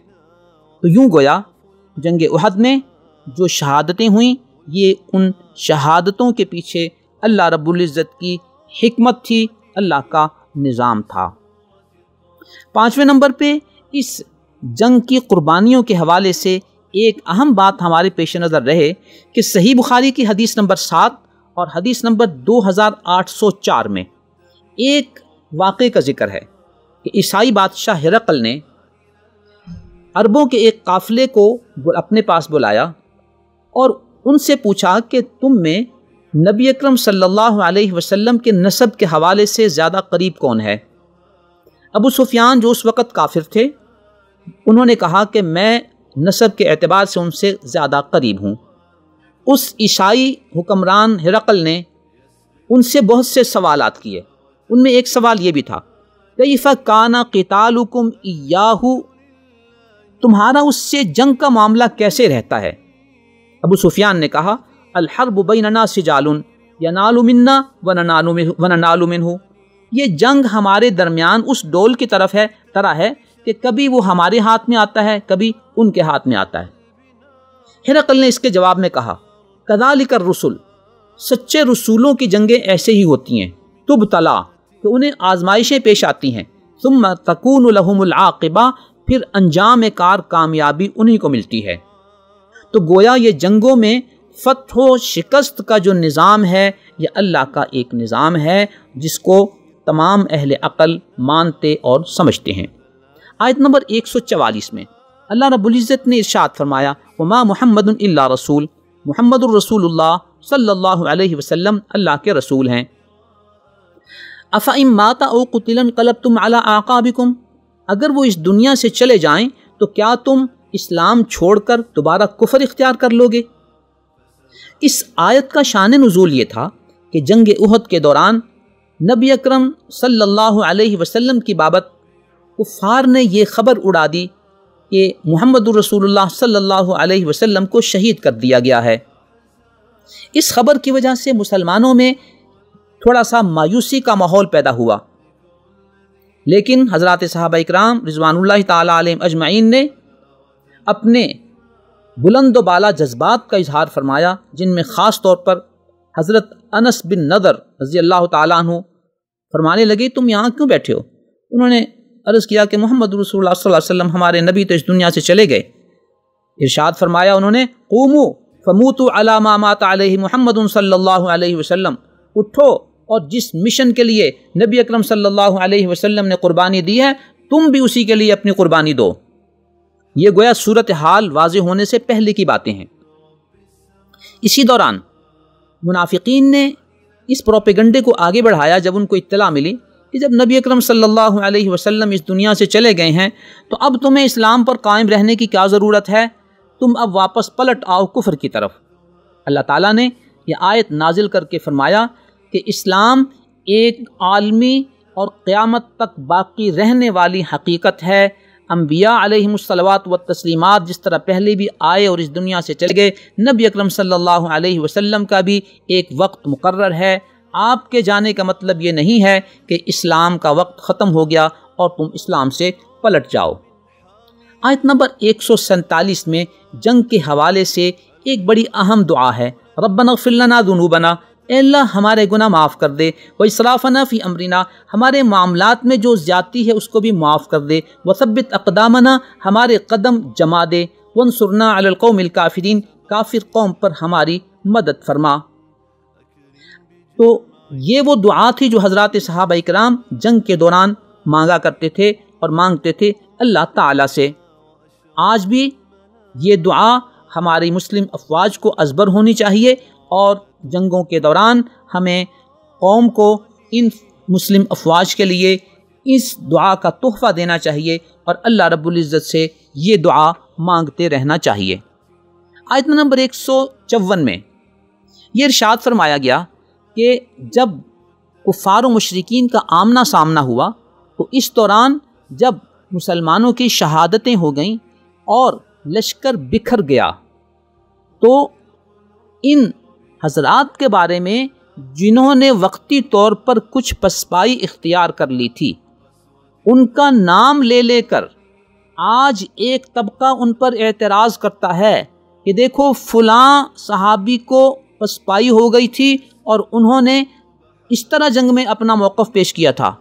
تو یوں گویا جنگ احد میں جو شہادتیں ہوئیں یہ ان شہادتوں کے پیچھے اللہ رب العزت کی حکمت تھی، اللہ کا نظام تھا۔ 5ویں نمبر پہ اس جنگ کی قربانیوں کے حوالے سے ایک اہم بات ہمارے پیش نظر رہے کہ صحیح بخاری کی حدیث نمبر 7 اور حدیث نمبر 2804 میں ایک واقعے کا ذکر ہے کہ عیسائی بادشاہ ہرقل نے عربوں کے ایک قافلے کو اپنے پاس بلایا اور ان سے پوچھا کہ تم میں نبی اکرم صلی اللہ علیہ وسلم کے نسب کے حوالے سے زیادہ قریب کون ہے؟ ابو سفیان جو اس وقت کافر تھے انہوں نے کہا کہ میں نسب کے اعتبار سے ان سے زیادہ قریب ہوں۔ اس عیسائی حکمران ہرقل نے ان سے بہت سے سوالات کیے، ان میں ایک سوال یہ بھی تھا کیف کان قتالکم ایاہ، تمہارا اس سے جنگ کا معاملہ کیسے رہتا ہے؟ ابو سفیان نے کہا الحرب بیننا سجال ینال منا وننال منہ، یہ جنگ ہمارے درمیان اس ڈول کی طرح ہے کہ کبھی وہ ہمارے ہاتھ میں آتا ہے، کبھی ان کے ہاتھ میں آتا ہے۔ ہرقل نے اس کے جواب میں کہا کذالک الرسل، سچے رسولوں کی جنگیں ایسے ہی ہوتی ہیں، تبتلا، کہ انہیں آزمائشیں پیش آتی ہیں، ثم تکون لہم العاقبہ، پھر انجام کار کامیابی انہی کو ملتی ہے۔ تو گویا یہ جنگوں میں فتح و شکست کا جو نظام ہے یہ اللہ کا ایک نظام ہے جس کو تمام اہل عقل مانتے اور سمجھتے ہیں۔ آیت نمبر 144 میں اللہ رب العزت نے ارشاد فرمایا وما محمد الا رسول، محمد الرسول اللہ صلی اللہ علیہ وسلم اللہ کے رسول ہیں۔ افئن مات او قتل انقلبتم علی اعقابکم، اگر وہ اس دنیا سے چلے جائیں تو کیا تم اسلام چھوڑ کر دوبارہ کفر اختیار کر لو گے؟ اس آیت کا شان نزول یہ تھا کہ جنگ احد کے دوران نبی اکرم صلی اللہ علیہ وسلم کی بابت کفار نے یہ خبر اڑا دی کہ محمد الرسول اللہ صلی اللہ علیہ وسلم کو شہید کر دیا گیا ہے۔ اس خبر کی وجہ سے مسلمانوں میں تھوڑا سا مایوسی کا ماحول پیدا ہوا، لیکن حضرات صحابہ اکرام رضوان اللہ تعالی علیہم اجمعین نے اپنے بلند و بالا جذبات کا اظہار فرمایا، جن میں خاص طور پر حضرت انس بن نضر رضی اللہ تعالیٰ عنہ فرمانے لگے تم یہاں کیوں بیٹھے ہو؟ انہوں نے عرض کیا کہ محمد رسول اللہ صلی اللہ علیہ وسلم ہمارے نبی تو اس دنیا سے چلے گئے۔ ارشاد فرمایا انہوں نے قوموا فموتوا علی ما مات علیہ محمد صلی اللہ علیہ وسلم، اٹھو اور جس مشن کے لیے نبی اکرم صلی اللہ علیہ وسلم نے قربانی دی ہے تم بھی اسی کے لیے اپنی قربانی دو۔ یہ گویا صورتحال واضح ہونے سے پہلے کی باتیں ہیں۔ اسی دوران منافقین نے اس پروپیگنڈے کو آگے بڑھایا جب ان کو اطلاع ملی کہ جب نبی اکرم صلی اللہ علیہ وسلم اس دنیا سے چلے گئے ہیں تو اب تمہیں اسلام پر قائم رہنے کی کیا ضرورت ہے، تم اب واپس پلٹ آؤ کفر کی طرف۔ اللہ تعالیٰ نے یہ آیت نازل کر کے فرمایا کہ اسلام ایک عالمی اور قیامت تک باقی رہنے والی حقیقت ہے۔ انبیاء علیہم الصلوات والتسلیمات جس طرح پہلے بھی آئے اور اس دنیا سے چلے گئے، نبی اکرم صلی اللہ علیہ وسلم کا بھی ایک وقت مقرر ہے۔ آپ کے جانے کا مطلب یہ نہیں ہے کہ اسلام کا وقت ختم ہو گیا اور تم اسلام سے پلٹ جاؤ۔ آیت نمبر 147 میں جنگ کے حوالے سے ایک بڑی اہم دعا ہے، ربنا اغفر لنا ذنوبنا، اے اللہ ہمارے گناہ معاف کر دے، واسرافنا فی امرنا، ہمارے معاملات میں جو زیادتی ہے اس کو بھی معاف کر دے، وثبت اقدامنا، ہمارے قدم جما دے، وانصرنا علی القوم الکافرین، کافر قوم پر ہماری مدد فرما۔ تو یہ وہ دعا تھی جو حضرات صحابہ کرام جنگ کے دوران مانگا کرتے تھے اور مانگتے تھے اللہ تعالیٰ سے۔ آج بھی یہ دعا ہماری مسلم افواج کو ازبر ہونی چاہیے اور جنگوں کے دوران ہمیں قوم کو ان مسلم افواج کے لیے اس دعا کا تحفہ دینا چاہیے اور اللہ رب العزت سے یہ دعا مانگتے رہنا چاہیے۔ آیت نمبر 154 میں یہ ارشاد فرمایا گیا کہ جب کفار و مشرکین کا آمنا سامنا ہوا تو اس دوران جب مسلمانوں کی شہادتیں ہو گئیں اور لشکر بکھر گیا تو ان حضرات کے بارے میں جنہوں نے وقتی طور پر کچھ پسپائی اختیار کر لی تھی ان کا نام لے لے کر آج ایک طبقہ ان پر اعتراض کرتا ہے کہ دیکھو فلاں صحابی کو پسپائی ہو گئی تھی اور انہوں نے اس طرح جنگ میں اپنا موقف پیش کیا تھا۔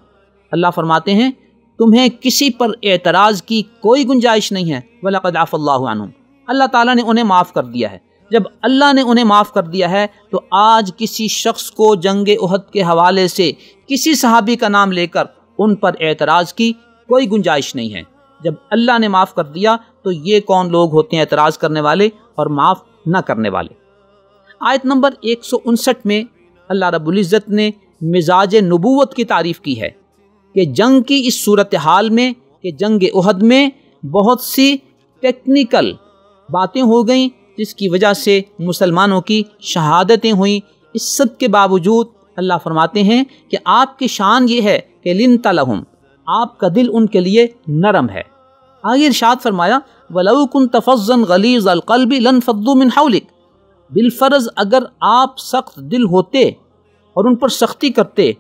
اللہ فرماتے ہیں تمہیں کسی پر اعتراض کی کوئی گنجائش نہیں ہے، وَلَقَدْ عَفَا اللَّهُ عَنْهُمْ، اللہ تعالیٰ نے انہیں معاف کر دیا ہے۔ جب اللہ نے انہیں معاف کر دیا ہے تو آج کسی شخص کو جنگ احد کے حوالے سے کسی صحابی کا نام لے کر ان پر اعتراض کی کوئی گنجائش نہیں ہے۔ جب اللہ نے معاف کر دیا تو یہ کون لوگ ہوتے ہیں اعتراض کرنے والے اور معاف نہ کرنے والے۔ آیت نمبر 159 میں اللہ رب العزت نے مزاج نبوت کی تعریف کی ہے کہ جنگ کی اس صورتحال میں کہ جنگ احد میں بہت سی ٹیکنیکل باتیں ہو گئیں جس کی وجہ سے مسلمانوں کی شہادتیں ہوئیں، اس سب کے باوجود اللہ فرماتے ہیں کہ آپ کی شان یہ ہے کہ لنت لہم، آپ کا دل ان کے لیے نرم ہے۔ آگے ارشاد فرمایا وَلَوْ كُنْتَ فَظًّا غَلِيظَ الْقَلْبِ لَانفَضُّوا مِنْ حَوْلِكَ، بالفرض اگر آپ سخت دل ہوتے اور ان پر سختی کرتے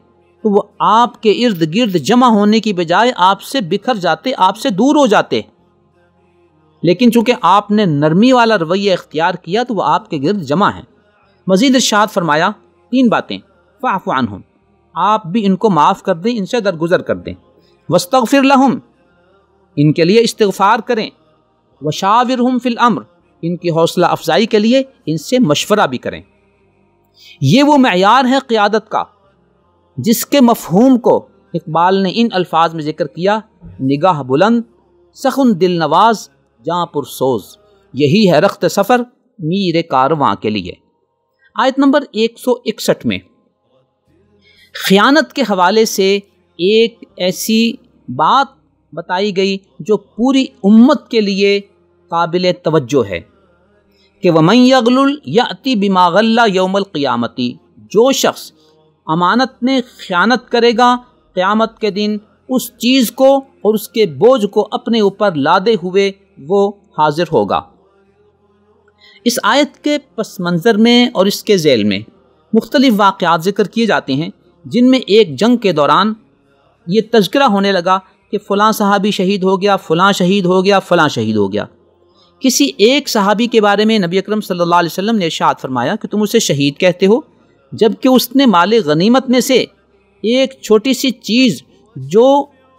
تو وہ آپ کے ارد گرد جمع ہونے کی بجائے آپ سے بکھر جاتے، آپ سے دور ہو جاتے، لیکن چونکہ آپ نے نرمی والا رویہ اختیار کیا تو وہ آپ کے گرد جمع ہیں۔ مزید ارشاد فرمایا 3 باتیں، فاعف عنہم، آپ بھی ان کو معاف کر دیں، ان سے درگزر کر دیں، واستغفر لہم، ان کے لیے استغفار کریں، وشاورہم فی الامر، ان کی حوصلہ افزائی کے لیے ان سے مشورہ بھی کریں۔ یہ وہ معیار ہے قیادت کا جس کے مفہوم کو اقبال نے ان الفاظ میں ذکر کیا، نگاہ بلند، سخن دل نواز، جاں پر سوز، یہی ہے رخت سفر میر کارواں کے لیے۔ آیت نمبر 161 میں خیانت کے حوالے سے ایک ایسی بات بتائی گئی جو پوری امت کے لیے قابل توجہ ہے کہ وَمَن يَغْلُلْ يَأْتِ بِمَا غَلَّ يَوْمَ الْقِيَامَةِ، جو شخص امانت میں خیانت کرے گا قیامت کے دن اس چیز کو اور اس کے بوجھ کو اپنے اوپر لادے ہوئے وہ حاضر ہوگا۔ اس آیت کے پس منظر میں اور اس کے ذیل میں مختلف واقعات ذکر کیے جاتے ہیں جن میں ایک جنگ کے دوران یہ تذکرہ ہونے لگا کہ فلاں صحابی شہید ہو گیا، فلاں شہید ہو گیا، فلاں شہید ہو گیا۔ کسی ایک صحابی کے بارے میں نبی اکرم صلی اللہ علیہ وسلم نے ارشاد فرمایا کہ تم اسے شہید کہتے ہو جبکہ اس نے مال غنیمت میں سے ایک چھوٹی سی چیز جو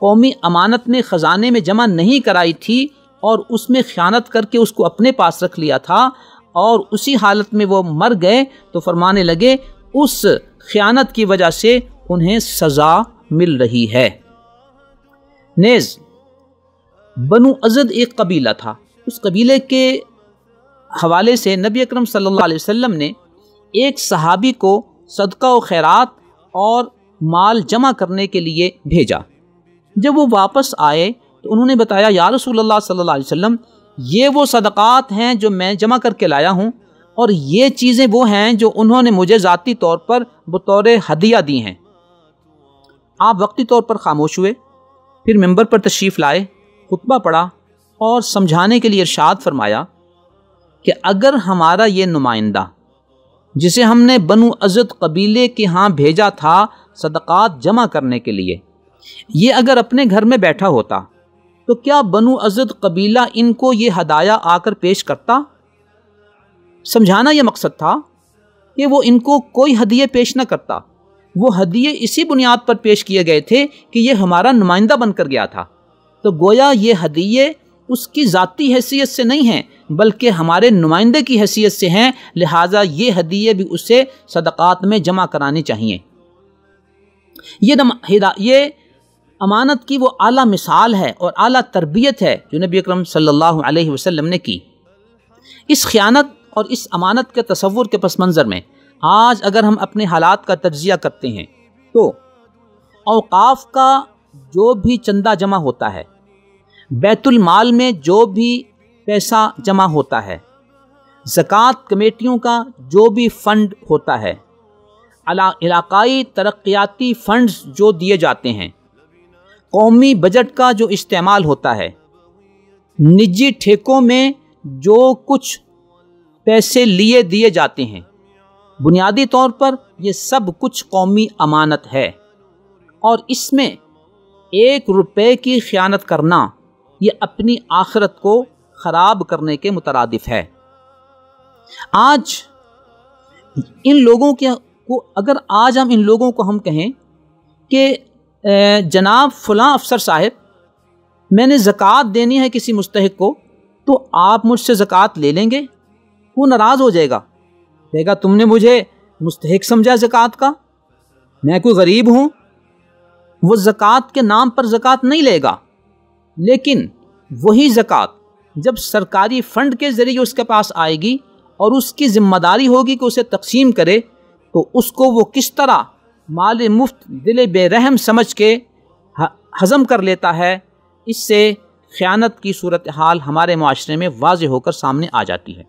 قومی امانت میں خزانے میں جمع نہیں کرائی تھی اور اس میں خیانت کر کے اس کو اپنے پاس رکھ لیا تھا اور اسی حالت میں وہ مر گئے تو فرمانے لگے اس خیانت کی وجہ سے انہیں سزا مل رہی ہے۔ نیز بنو ازد ایک قبیلہ تھا، اس قبیلے کے حوالے سے نبی اکرم صلی اللہ علیہ وسلم نے ایک صحابی کو صدقہ و خیرات اور مال جمع کرنے کے لیے بھیجا۔ جب وہ واپس آئے تو انہوں نے بتایا یا رسول اللہ صلی اللہ علیہ وسلم، یہ وہ صدقات ہیں جو میں جمع کر کے لایا ہوں، اور یہ چیزیں وہ ہیں جو انہوں نے مجھے ذاتی طور پر بطور ہدیہ دی ہیں۔ آپ وقتی طور پر خاموش ہوئے، پھر ممبر پر تشریف لائے، خطبہ پڑھا اور سمجھانے کے لیے ارشاد فرمایا کہ اگر ہمارا یہ نمائندہ جسے ہم نے بنو ازد قبیلے کے ہاں بھیجا تھا صدقات جمع کرنے کے لیے، یہ اگر اپنے گھر میں بیٹھا ہوتا تو کیا بنو ازد قبیلہ ان کو یہ ہدایہ آ کر پیش کرتا؟ سمجھانا یہ مقصد تھا کہ وہ ان کو کوئی ہدیے پیش نہ کرتا، وہ ہدیے اسی بنیاد پر پیش کیے گئے تھے کہ یہ ہمارا نمائندہ بن کر گیا تھا، تو گویا یہ ہدیے اس کی ذاتی حیثیت سے نہیں ہیں بلکہ ہمارے نمائندے کی حیثیت سے ہیں، لہٰذا یہ ہدیے بھی اسے صدقات میں جمع کرانی چاہیے۔ یہ امانت کی وہ اعلیٰ مثال ہے اور اعلیٰ تربیت ہے جو نبی اکرم صلی اللہ علیہ وسلم نے کی۔ اس خیانت اور اس امانت کے تصور کے پس منظر میں آج اگر ہم اپنے حالات کا تجزیہ کرتے ہیں تو اوقاف کا جو بھی چندہ جمع ہوتا ہے، بیت المال میں جو بھی پیسہ جمع ہوتا ہے، زکوٰۃ کمیٹیوں کا جو بھی فنڈ ہوتا ہے، علاقائی ترقیاتی فنڈز جو دیے جاتے ہیں، قومی بجٹ کا جو استعمال ہوتا ہے، نجی ٹھیکوں میں جو کچھ پیسے لیے دیے جاتے ہیں، بنیادی طور پر یہ سب کچھ قومی امانت ہے، اور اس میں 1 روپے کی خیانت کرنا یہ اپنی آخرت کو خراب کرنے کے مترادف ہے۔ آج ان لوگوں کو اگر آج ہم ان لوگوں کو ہم کہیں کہ جناب فلاں افسر صاحب میں نے زکوٰۃ دینی ہے کسی مستحق کو، تو آپ مجھ سے زکوٰۃ لے لیں گے؟ وہ ناراض ہو جائے گا، کہے گا تم نے مجھے مستحق سمجھا زکوٰۃ کا، میں کوئی غریب ہوں۔ وہ زکوٰۃ کے نام پر زکوٰۃ نہیں لے گا، لیکن وہی زکوٰۃ جب سرکاری فنڈ کے ذریعے اس کے پاس آئے گی اور اس کی ذمہ داری ہوگی کہ اسے تقسیم کرے، تو اس کو وہ کس طرح مال مفت دل بے رحم سمجھ کے ہضم کر لیتا ہے، اس سے خیانت کی صورتحال ہمارے معاشرے میں واضح ہو کر سامنے آ جاتی ہے۔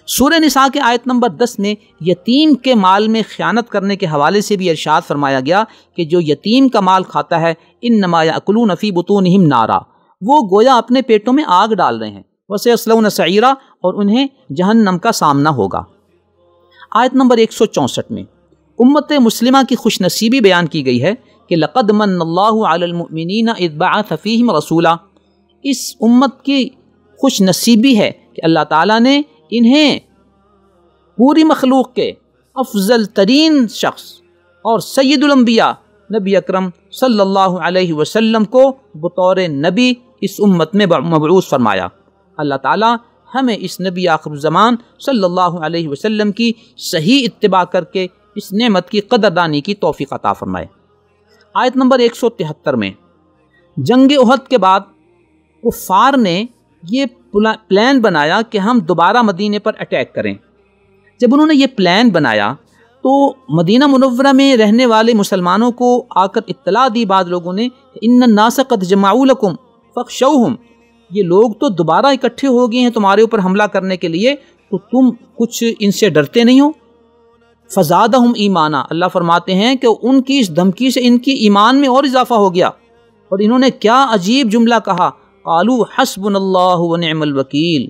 سورہ نساء کے آیت نمبر 10 میں یتیم کے مال میں خیانت کرنے کے حوالے سے بھی ارشاد فرمایا گیا کہ جو یتیم کا مال کھاتا ہے انما یأکلون فی بطونہم نارا، وہ گویا اپنے پیٹوں میں آگ ڈال رہے ہیں، وسیصلون سعیرا، اور انہیں جہنم کا سامنا ہوگا۔ آیت نمبر 164 میں امت مسلمہ کی خوش نصیبی بیان کی گئی ہے کہ لقد من اللہ علی المؤمنین اذ بعث فیہم رسولا، اس امت کی خوش نصیبی ہے کہ اللہ تعالیٰ نے انہیں پوری مخلوق کے افضل ترین شخص اور سید الانبیاء نبی اکرم صلی اللہ علیہ وسلم کو بطور نبی اس امت میں مبعوث فرمایا۔ اللہ تعالیٰ ہمیں اس نبی آخر الزمان صلی اللہ علیہ وسلم کی صحیح اتباع کر کے اس نعمت کی قدردانی کی توفیق عطا فرمائے۔ آیت نمبر 173 میں جنگ احد کے بعد کفار نے یہ پلان بنایا کہ ہم دوبارہ مدینے پر اٹیک کریں۔ جب انہوں نے یہ پلان بنایا تو مدینہ منورہ میں رہنے والے مسلمانوں کو آ کر اطلاع دی بعض لوگوں نے، ان الناس قد جمعوا لکم فاخشوہم، یہ لوگ تو دوبارہ اکٹھے ہو گئے ہیں تمہارے اوپر حملہ کرنے کے لیے، تو تم کچھ ان سے ڈرتے نہیں ہو؟ فزادہم ایمانا، اللہ فرماتے ہیں کہ ان کی اس دھمکی سے ان کی ایمان میں اور اضافہ ہو گیا، اور انہوں نے کیا عجیب جملہ کہا، قالوا حسبنا اللہ ونعم الوکیل،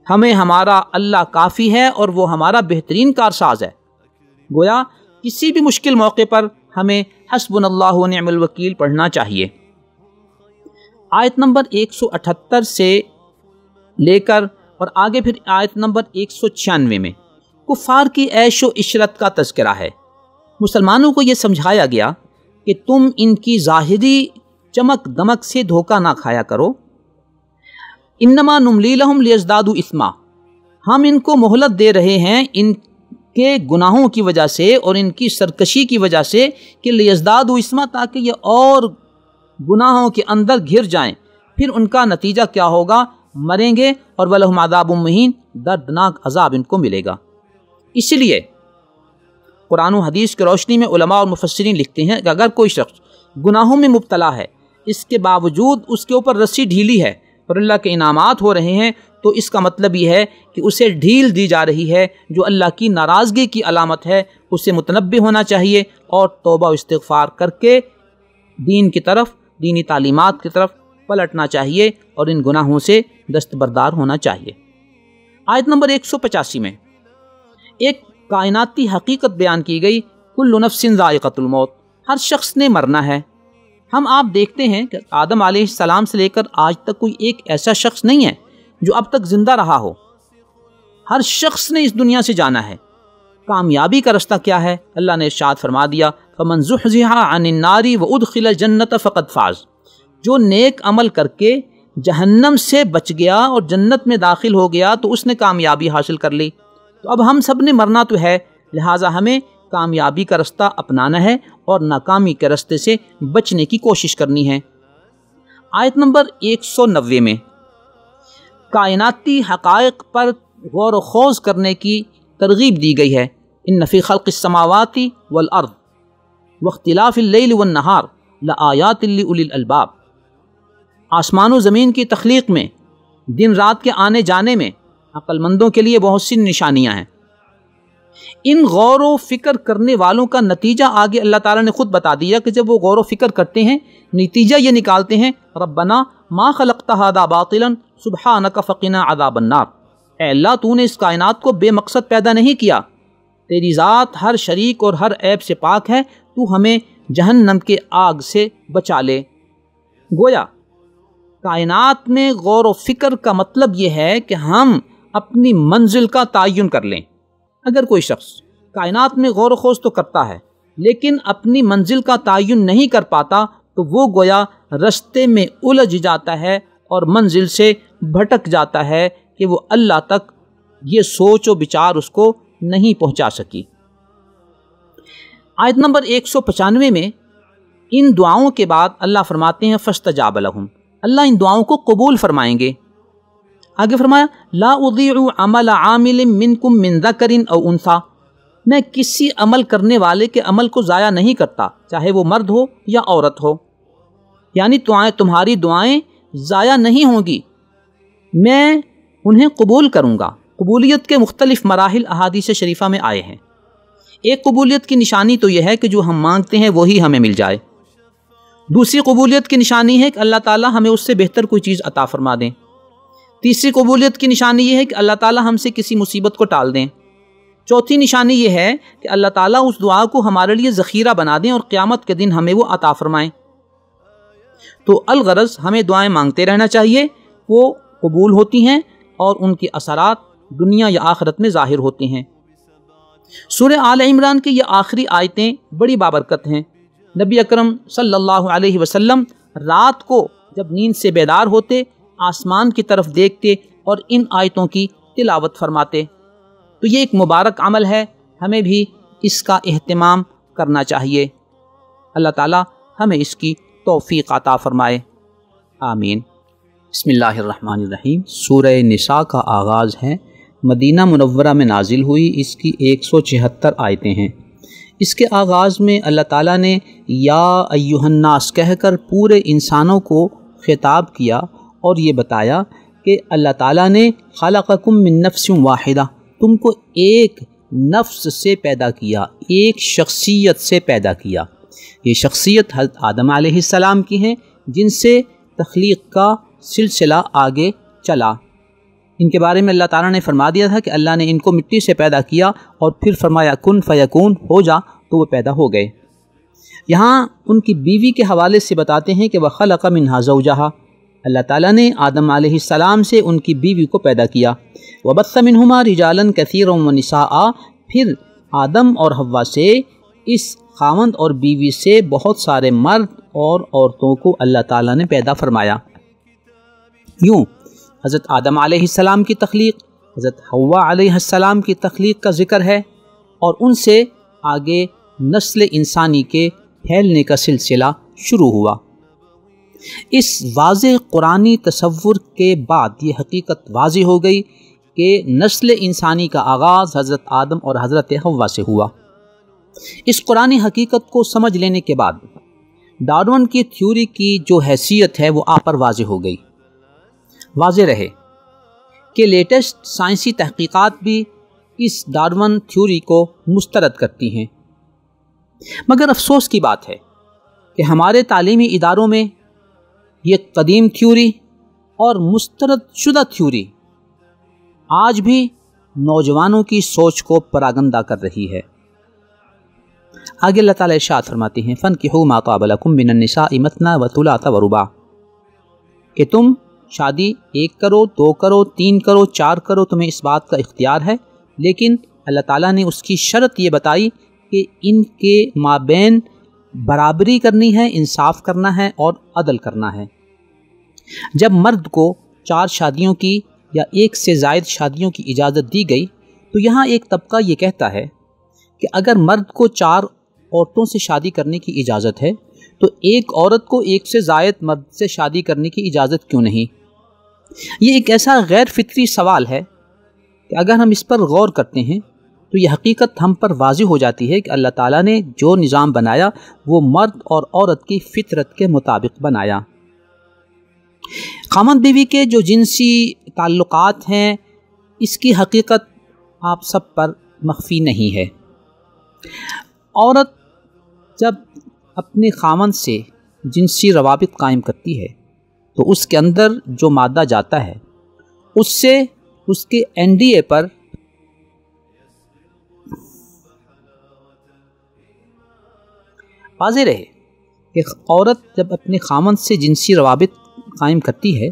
ہمیں ہمارا اللہ کافی ہے اور وہ ہمارا بہترین کارساز ہے۔ گویا کسی بھی مشکل موقع پر ہمیں حسبنا اللہ ونعم الوکیل پڑھنا چاہیے۔ آیت نمبر 178 سے لے کر اور آگے پھر آیت نمبر 196 میں کفار کی عیش و عشرت کا تذکرہ ہے۔ مسلمانوں کو یہ سمجھایا گیا کہ تم ان کی ظاہری چمک دمک سے دھوکہ نہ کھایا کرو، انما نملی لہم لیزدادوا اثما، ہم ان کو مہلت دے رہے ہیں ان کے گناہوں کی وجہ سے اور ان کی سرکشی کی وجہ سے، کہ لیزدادوا اثما، تاکہ یہ اور گناہوں کے اندر گھر جائیں، پھر ان کا نتیجہ کیا ہوگا؟ مریں گے اور وَلَهُمْ عَذَابٌ مُّهِينٌ، دردناک عذاب ان کو ملے گا۔ اسی لیے قرآن و حدیث کی روشنی میں علماء اور مفسرین لکھتے ہیں کہ اگر کوئی شخص گناہوں میں مبتلا ہے، اس کے باوجود اس کے اوپر رسی ڈھیلی ہے اور اللہ کے انعامات ہو رہے ہیں، تو اس کا مطلب یہ ہے کہ اسے ڈھیل دی جا رہی ہے، جو اللہ کی ناراضگی کی علامت ہے۔ اسے متنبہ ہونا چاہیے اور توبہ و استغفار کر کے دین کی طرف، دینی تعلیمات کی طرف پلٹنا چاہیے اور ان گناہوں سے دستبردار ہونا چاہیے۔ آیت نمبر 185 میں ایک کائناتی حقیقت بیان کی گئی، کل نفس ذائقۃ الموت، ہر شخص نے مرنا ہے۔ ہم آپ دیکھتے ہیں کہ آدم علیہ السلام سے لے کر آج تک کوئی ایک ایسا شخص نہیں ہے جو اب تک زندہ رہا ہو۔ ہر شخص نے اس دنیا سے جانا ہے۔ کامیابی کا رستہ کیا ہے؟ اللہ نے ارشاد فرما دیا، فَمَنْ زُحْزِحَ عَنِ النَّارِ وَأُدْخِلَ الْجَنَّةَ فَقَدْ فَازَ، جو نیک عمل کر کے جہنم سے بچ گیا اور جنت میں داخل ہو گیا تو اس نے کامیابی حاصل کر لی۔ تو اب ہم سب نے مرنا تو ہے، لہٰذا ہمیں کامیابی کا رستہ اپنانا ہے اور ناکامی کے رستے سے بچنے کی کوشش کرنی ہے۔ آیت نمبر 190 میں کائناتی حقائق پر غور و خوض کرنے کی ترغیب دی گئی ہے۔ ان فی خلق السماوات والارض واختلاف اللیل والنہار لآیات لأولی الالباب، آسمان و زمین کی تخلیق میں، دن رات کے آنے جانے میں عقل مندوں کے لیے بہت سی نشانیاں ہیں۔ ان غور و فکر کرنے والوں کا نتیجہ آگے اللہ تعالیٰ نے خود بتا دیا کہ جب وہ غور و فکر کرتے ہیں نتیجہ یہ نکالتے ہیں، ربنا ما خلقت ھذا باطلا سبحانک فقنا عذاب النار، اے اللہ تو نے اس کائنات کو بے مقصد پیدا نہیں کیا، تیری ذات ہر شریک اور ہر عیب سے پاک ہے، تو ہمیں جہنم کے آگ سے بچا لے۔ گویا کائنات میں غور و فکر کا مطلب یہ ہے کہ ہم اپنی منزل کا تعین کر لیں۔ اگر کوئی شخص کائنات میں غور و خوض تو کرتا ہے لیکن اپنی منزل کا تعین نہیں کر پاتا تو وہ گویا رستے میں الجھ جاتا ہے اور منزل سے بھٹک جاتا ہے کہ وہ اللہ تک یہ سوچ و بچار اس کو نہیں پہنچا سکی۔ آیت نمبر 195 میں ان دعاؤں کے بعد اللہ فرماتے ہیں فاستجاب لہم، اللہ ان دعاؤں کو قبول فرمائیں گے۔ آگے فرمایا لا اضیع عمل عامل منکم من ذکر او انثی، میں کسی عمل کرنے والے کے عمل کو ضائع نہیں کرتا، چاہے وہ مرد ہو یا عورت ہو، یعنی تمہاری دعائیں ضائع نہیں ہوں گی، میں انہیں قبول کروں گا۔ قبولیت کے مختلف مراحل احادیث شریفہ میں آئے ہیں۔ ایک قبولیت کی نشانی تو یہ ہے کہ جو ہم مانگتے ہیں وہی ہمیں مل جائے۔ دوسری قبولیت کی نشانی ہے کہ اللہ تعالیٰ ہمیں اس سے بہتر کوئی چیز عطا فرما دیں۔ تیسری قبولیت کی نشانی یہ ہے کہ اللہ تعالیٰ ہم سے کسی مصیبت کو ٹال دیں۔ چوتھی نشانی یہ ہے کہ اللہ تعالیٰ اس دعا کو ہمارے لیے ذخیرہ بنا دیں اور قیامت کے دن ہمیں وہ عطا فرمائیں۔ تو الغرض ہمیں دعائیں مانگتے رہنا چاہیے، وہ قبول ہوتی ہیں اور ان کی اثرات دنیا یا آخرت میں ظاہر ہوتے ہیں۔ سورہ آل عمران کی یہ آخری آیتیں بڑی بابرکت ہیں۔ نبی اکرم صلی اللہ علیہ وسلم رات کو جب نیند سے بیدار ہوتے آسمان کی طرف دیکھتے اور ان آیتوں کی تلاوت فرماتے۔ تو یہ ایک مبارک عمل ہے، ہمیں بھی اس کا اہتمام کرنا چاہیے۔ اللہ تعالی ہمیں اس کی توفیق عطا فرمائے، آمین۔ بسم اللہ الرحمن الرحیم۔ سورہ نساء کا آغاز ہے، مدینہ منورہ میں نازل ہوئی، اس کی 176 آیتیں ہیں۔ اس کے آغاز میں اللہ تعالیٰ نے یا ایھا الناس کہہ کر پورے انسانوں کو خطاب کیا اور یہ بتایا کہ اللہ تعالیٰ نے خلقکم من نفس واحدہ، تم کو ایک نفس سے پیدا کیا، ایک شخصیت سے پیدا کیا۔ یہ شخصیت حضرت آدم علیہ السلام کی ہیں جن سے تخلیق کا سلسلہ آگے چلا۔ ان کے بارے میں اللہ تعالیٰ نے فرما دیا تھا کہ اللہ نے ان کو مٹی سے پیدا کیا اور پھر فرمایا کن فیکون، ہو جا، تو وہ پیدا ہو گئے۔ یہاں ان کی بیوی کے حوالے سے بتاتے ہیں کہ وَخَلَقَ مِنْهَا زَوْجَهَا، اللہ تعالیٰ نے آدم علیہ السلام سے ان کی بیوی کو پیدا کیا۔ وَبَثَّ مِنْهُمَا رِجَالًا كَثِيرًا وَنِسَاءً، پھر آدم اور حوا سے، اس خاوند اور بیوی سے بہت سارے مرد اور عورتوں کو اللہ تعالیٰ نے پیدا فرمایا۔ یوں حضرت آدم علیہ السلام کی تخلیق، حضرت حوا علیہ السلام کی تخلیق کا ذکر ہے اور ان سے آگے نسل انسانی کے پھیلنے کا سلسلہ شروع ہوا۔ اس واضح قرآنی تصور کے بعد یہ حقیقت واضح ہو گئی کہ نسل انسانی کا آغاز حضرت آدم اور حضرت حوا سے ہوا۔ اس قرآنی حقیقت کو سمجھ لینے کے بعد ڈارون کی تھیوری کی جو حیثیت ہے وہ آپ پر واضح ہو گئی۔ واضح رہے کہ لیٹسٹ سائنسی تحقیقات بھی اس ڈارون تھیوری کو مسترد کرتی ہیں، مگر افسوس کی بات ہے کہ ہمارے تعلیمی اداروں میں یہ قدیم تھیوری اور مسترد شدہ تھیوری آج بھی نوجوانوں کی سوچ کو پراگندہ کر رہی ہے۔ آگے اللہ تعالیٰ ارشاد فرماتے ہیں فَانْكِحُوا مَا طَابَ لَكُم مِّنَ النِّسَاءِ مَثْنَىٰ وَثُلَاثَ وَرُبَاعَ، کہ تم شادی 1 کرو، 2 کرو، 3 کرو، 4 کرو، تمہیں اس بات کا اختیار ہے، لیکن اللہ تعالیٰ نے اس کی شرط یہ بتائی کہ ان کے مابین برابری کرنی ہے، انصاف کرنا ہے اور عدل کرنا ہے۔ جب مرد کو 4 شادیوں کی یا 1 سے زائد شادیوں کی اجازت دی گئی تو یہاں ایک طبقہ یہ کہتا ہے کہ اگر مرد کو 4 عورتوں سے شادی کرنے کی اجازت ہے تو ایک عورت کو 1 سے زائد مرد سے شادی کرنے کی اجازت کیوں نہیں؟ یہ ایک ایسا غیر فطری سوال ہے کہ اگر ہم اس پر غور کرتے ہیں تو یہ حقیقت ہم پر واضح ہو جاتی ہے کہ اللہ تعالیٰ نے جو نظام بنایا وہ مرد اور عورت کی فطرت کے مطابق بنایا۔ خامند بیوی کے جو جنسی تعلقات ہیں اس کی حقیقت آپ سب پر مخفی نہیں ہے۔ عورت جب اپنے خامند سے جنسی روابط قائم کرتی ہے تو اس کے اندر جو مادہ جاتا ہے اس سے اس کے NDA پر واضح رہے کہ عورت جب اپنے خامند سے جنسی روابط قائم کرتی ہے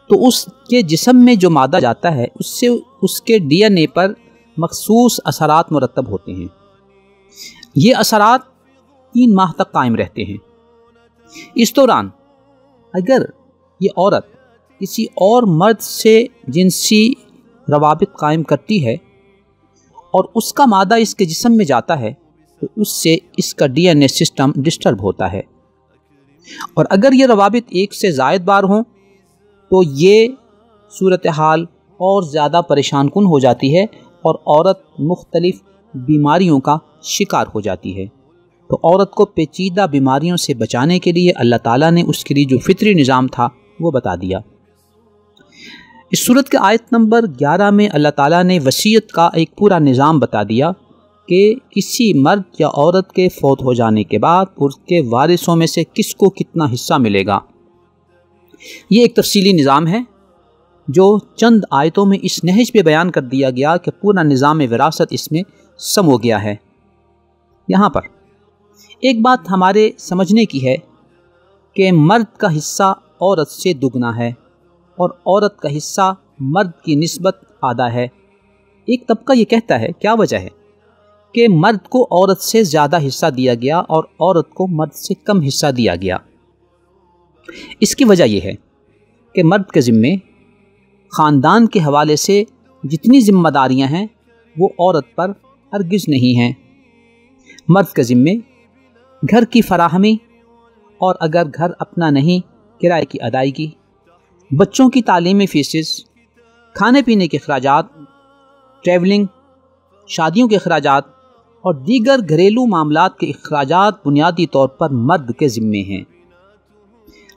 تو اس کے جسم میں جو مادہ جاتا ہے اس سے اس کے DNA پر مخصوص اثرات مرتب ہوتے ہیں۔ یہ اثرات 3 ماہ تک قائم رہتے ہیں۔ اس دوران اگر یہ عورت کسی اور مرد سے جنسی روابط قائم کرتی ہے اور اس کا مادہ اس کے جسم میں جاتا ہے تو اس سے اس کا DNA سسٹم ڈسٹرب ہوتا ہے، اور اگر یہ روابط 1 سے زائد بار ہوں تو یہ صورتحال اور زیادہ پریشان کن ہو جاتی ہے اور عورت مختلف بیماریوں کا شکار ہو جاتی ہے۔ تو عورت کو پیچیدہ بیماریوں سے بچانے کے لیے اللہ تعالیٰ نے اس کے لیے جو فطری نظام تھا وہ بتا دیا۔ اس صورت کے آیت نمبر 11 میں اللہ تعالیٰ نے وصیت کا ایک پورا نظام بتا دیا کہ کسی مرد یا عورت کے فوت ہو جانے کے بعد اس کے وارثوں میں سے کس کو کتنا حصہ ملے گا۔ یہ ایک تفصیلی نظام ہے جو چند آیتوں میں اس نہج پہ بیان کر دیا گیا کہ پورا نظام وراثت اس میں سم ہو گیا ہے۔ یہاں پر ایک بات ہمارے سمجھنے کی ہے کہ مرد کا حصہ عورت سے دگنا ہے اور عورت کا حصہ مرد کی نسبت آدھا ہے۔ ایک طبقہ یہ کہتا ہے کیا وجہ ہے کہ مرد کو عورت سے زیادہ حصہ دیا گیا اور عورت کو مرد سے کم حصہ دیا گیا۔ اس کی وجہ یہ ہے کہ مرد کے ذمے خاندان کے حوالے سے جتنی ذمہ داریاں ہیں وہ عورت پر ہرگز نہیں ہیں۔ مرد کے ذمے گھر کی فراہمی، اور اگر گھر اپنا نہیں کرائے کی ادائیگی، بچوں کی تعلیمی فیسز، کھانے پینے کے اخراجات، ٹریولنگ، شادیوں کے اخراجات اور دیگر گھریلو معاملات کے اخراجات بنیادی طور پر مرد کے ذمے ہیں۔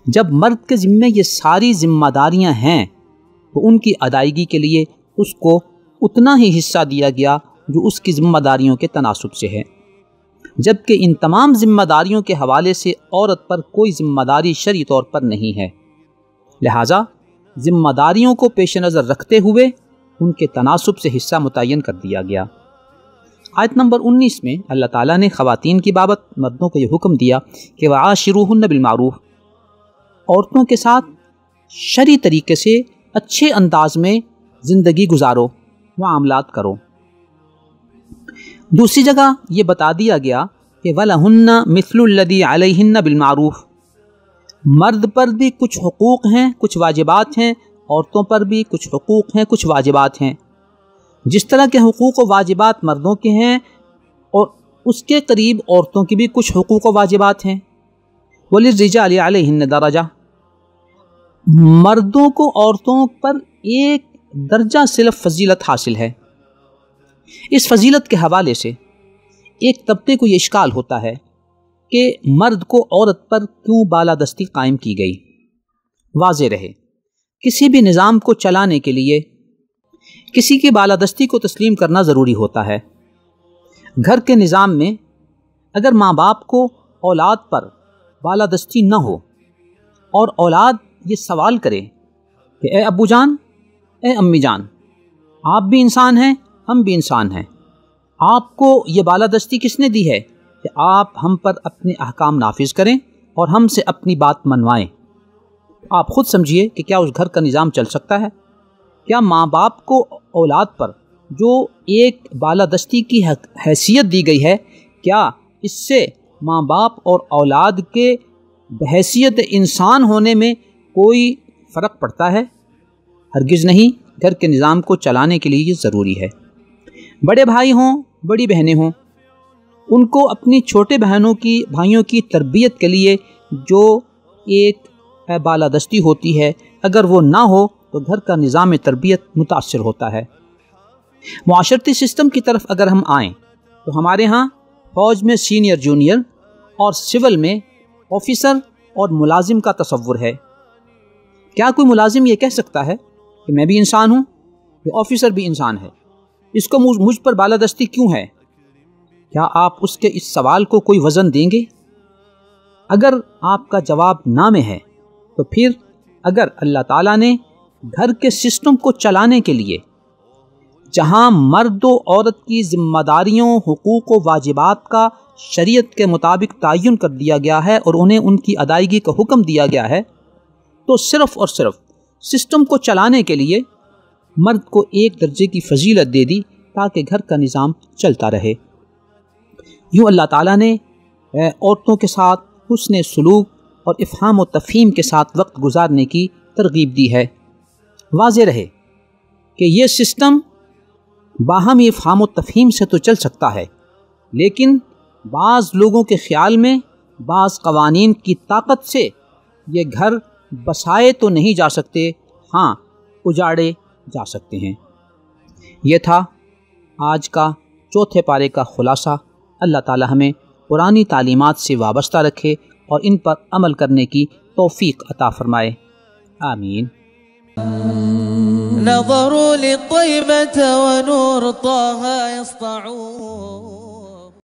جب مرد کے ذمے یہ ساری ذمہ داریاں ہیں تو ان کی ادائیگی کے لیے اس کو اتنا ہی حصہ دیا گیا جو اس کی ذمہ داریوں کے تناسب سے ہے، جبکہ ان تمام ذمہ داریوں کے حوالے سے عورت پر کوئی ذمہ داری شرعی طور پر نہیں ہے۔ لہٰذا ذمہ داریوں کو پیش نظر رکھتے ہوئے ان کے تناسب سے حصہ متعین کر دیا گیا۔ آیت نمبر 19 میں اللہ تعالیٰ نے خواتین کی بابت مردوں کو یہ حکم دیا کہ وَعَاشِرُوهُنَّ بِالْمَعْرُوفِ، عورتوں کے ساتھ شرعی طریقے سے اچھے انداز میں زندگی گزارو، معاملات کرو۔ دوسری جگہ یہ بتا دیا گیا کہ وَلَهُنَّ مِثْلُ الَّذِي عَلَيْهِنَّ بِالْمَعْرُوفِ، مرد پر بھی کچھ حقوق ہیں، کچھ واجبات ہیں، عورتوں پر بھی کچھ حقوق ہیں، کچھ واجبات ہیں۔ جس طرح کے حقوق و واجبات مردوں کے ہیں اور اس کے قریب عورتوں کی بھی کچھ حقوق و واجبات ہیں۔ وَلِلرِّجَالِ عَلَيْهِنَّ دَرَجَةٌ، مردوں کو عورتوں پر ایک درجہ صرف فضیلت حاصل ہے۔ اس فضیلت کے حوالے سے ایک طبقے کو یہ اشکال ہوتا ہے کہ مرد کو عورت پر کیوں بالادستی قائم کی گئی۔ واضح رہے، کسی بھی نظام کو چلانے کے لیے کسی کی بالادستی کو تسلیم کرنا ضروری ہوتا ہے۔ گھر کے نظام میں اگر ماں باپ کو اولاد پر بالادستی نہ ہو اور اولاد یہ سوال کرے کہ اے ابو جان، اے امی جان، آپ بھی انسان ہیں، ہم بھی انسان ہیں، آپ کو یہ بالادستی کس نے دی ہے کہ آپ ہم پر اپنے احکام نافذ کریں اور ہم سے اپنی بات منوائیں؟ آپ خود سمجھیے کہ کیا اس گھر کا نظام چل سکتا ہے؟ کیا ماں باپ کو اولاد پر جو ایک بالادستی کی حیثیت دی گئی ہے، کیا اس سے ماں باپ اور اولاد کے بحیثیت انسان ہونے میں کوئی فرق پڑتا ہے؟ ہرگز نہیں۔ گھر کے نظام کو چلانے کے لیے یہ ضروری ہے۔ بڑے بھائی ہوں، بڑی بہنیں ہوں، ان کو اپنی چھوٹے بھائیوں کی تربیت کے لیے جو ایک بالادستی ہوتی ہے، اگر وہ نہ ہو تو گھر کا نظام تربیت متاثر ہوتا ہے۔ معاشرتی سسٹم کی طرف اگر ہم آئیں تو ہمارے ہاں فوج میں سینئر جونیئر اور سول میں آفیسر اور ملازم کا تصور ہے۔ کیا کوئی ملازم یہ کہہ سکتا ہے کہ میں بھی انسان ہوں، یہ آفیسر بھی انسان ہے، اس کو مجھ پر بالادستی کیوں ہے؟ کیا آپ اس کے اس سوال کو کوئی وزن دیں گے؟ اگر آپ کا جواب نہ میں ہے تو پھر اگر اللہ تعالیٰ نے گھر کے سسٹم کو چلانے کے لیے جہاں مرد و عورت کی ذمہ داریوں، حقوق و واجبات کا شریعت کے مطابق تعین کر دیا گیا ہے اور انہیں ان کی ادائیگی کا حکم دیا گیا ہے، تو صرف اور صرف سسٹم کو چلانے کے لیے مرد کو ایک درجے کی فضیلت دے دی تاکہ گھر کا نظام چلتا رہے۔ یوں اللہ تعالیٰ نے عورتوں کے ساتھ حسن سلوک اور افہام و تفہیم کے ساتھ وقت گزارنے کی ترغیب دی ہے۔ واضح رہے کہ یہ سسٹم باہمی افہام و تفہیم سے تو چل سکتا ہے، لیکن بعض لوگوں کے خیال میں بعض قوانین کی طاقت سے یہ گھر بسائے تو نہیں جا سکتے، ہاں اجاڑے جا سکتے ہیں۔ یہ تھا آج کا چوتھے پارے کا خلاصہ۔ اللہ تعالی ہمیں پرانی تعلیمات سے وابستہ رکھے اور ان پر عمل کرنے کی توفیق عطا فرمائے، آمین۔ نظروا لطيبة ونور طه يسطعون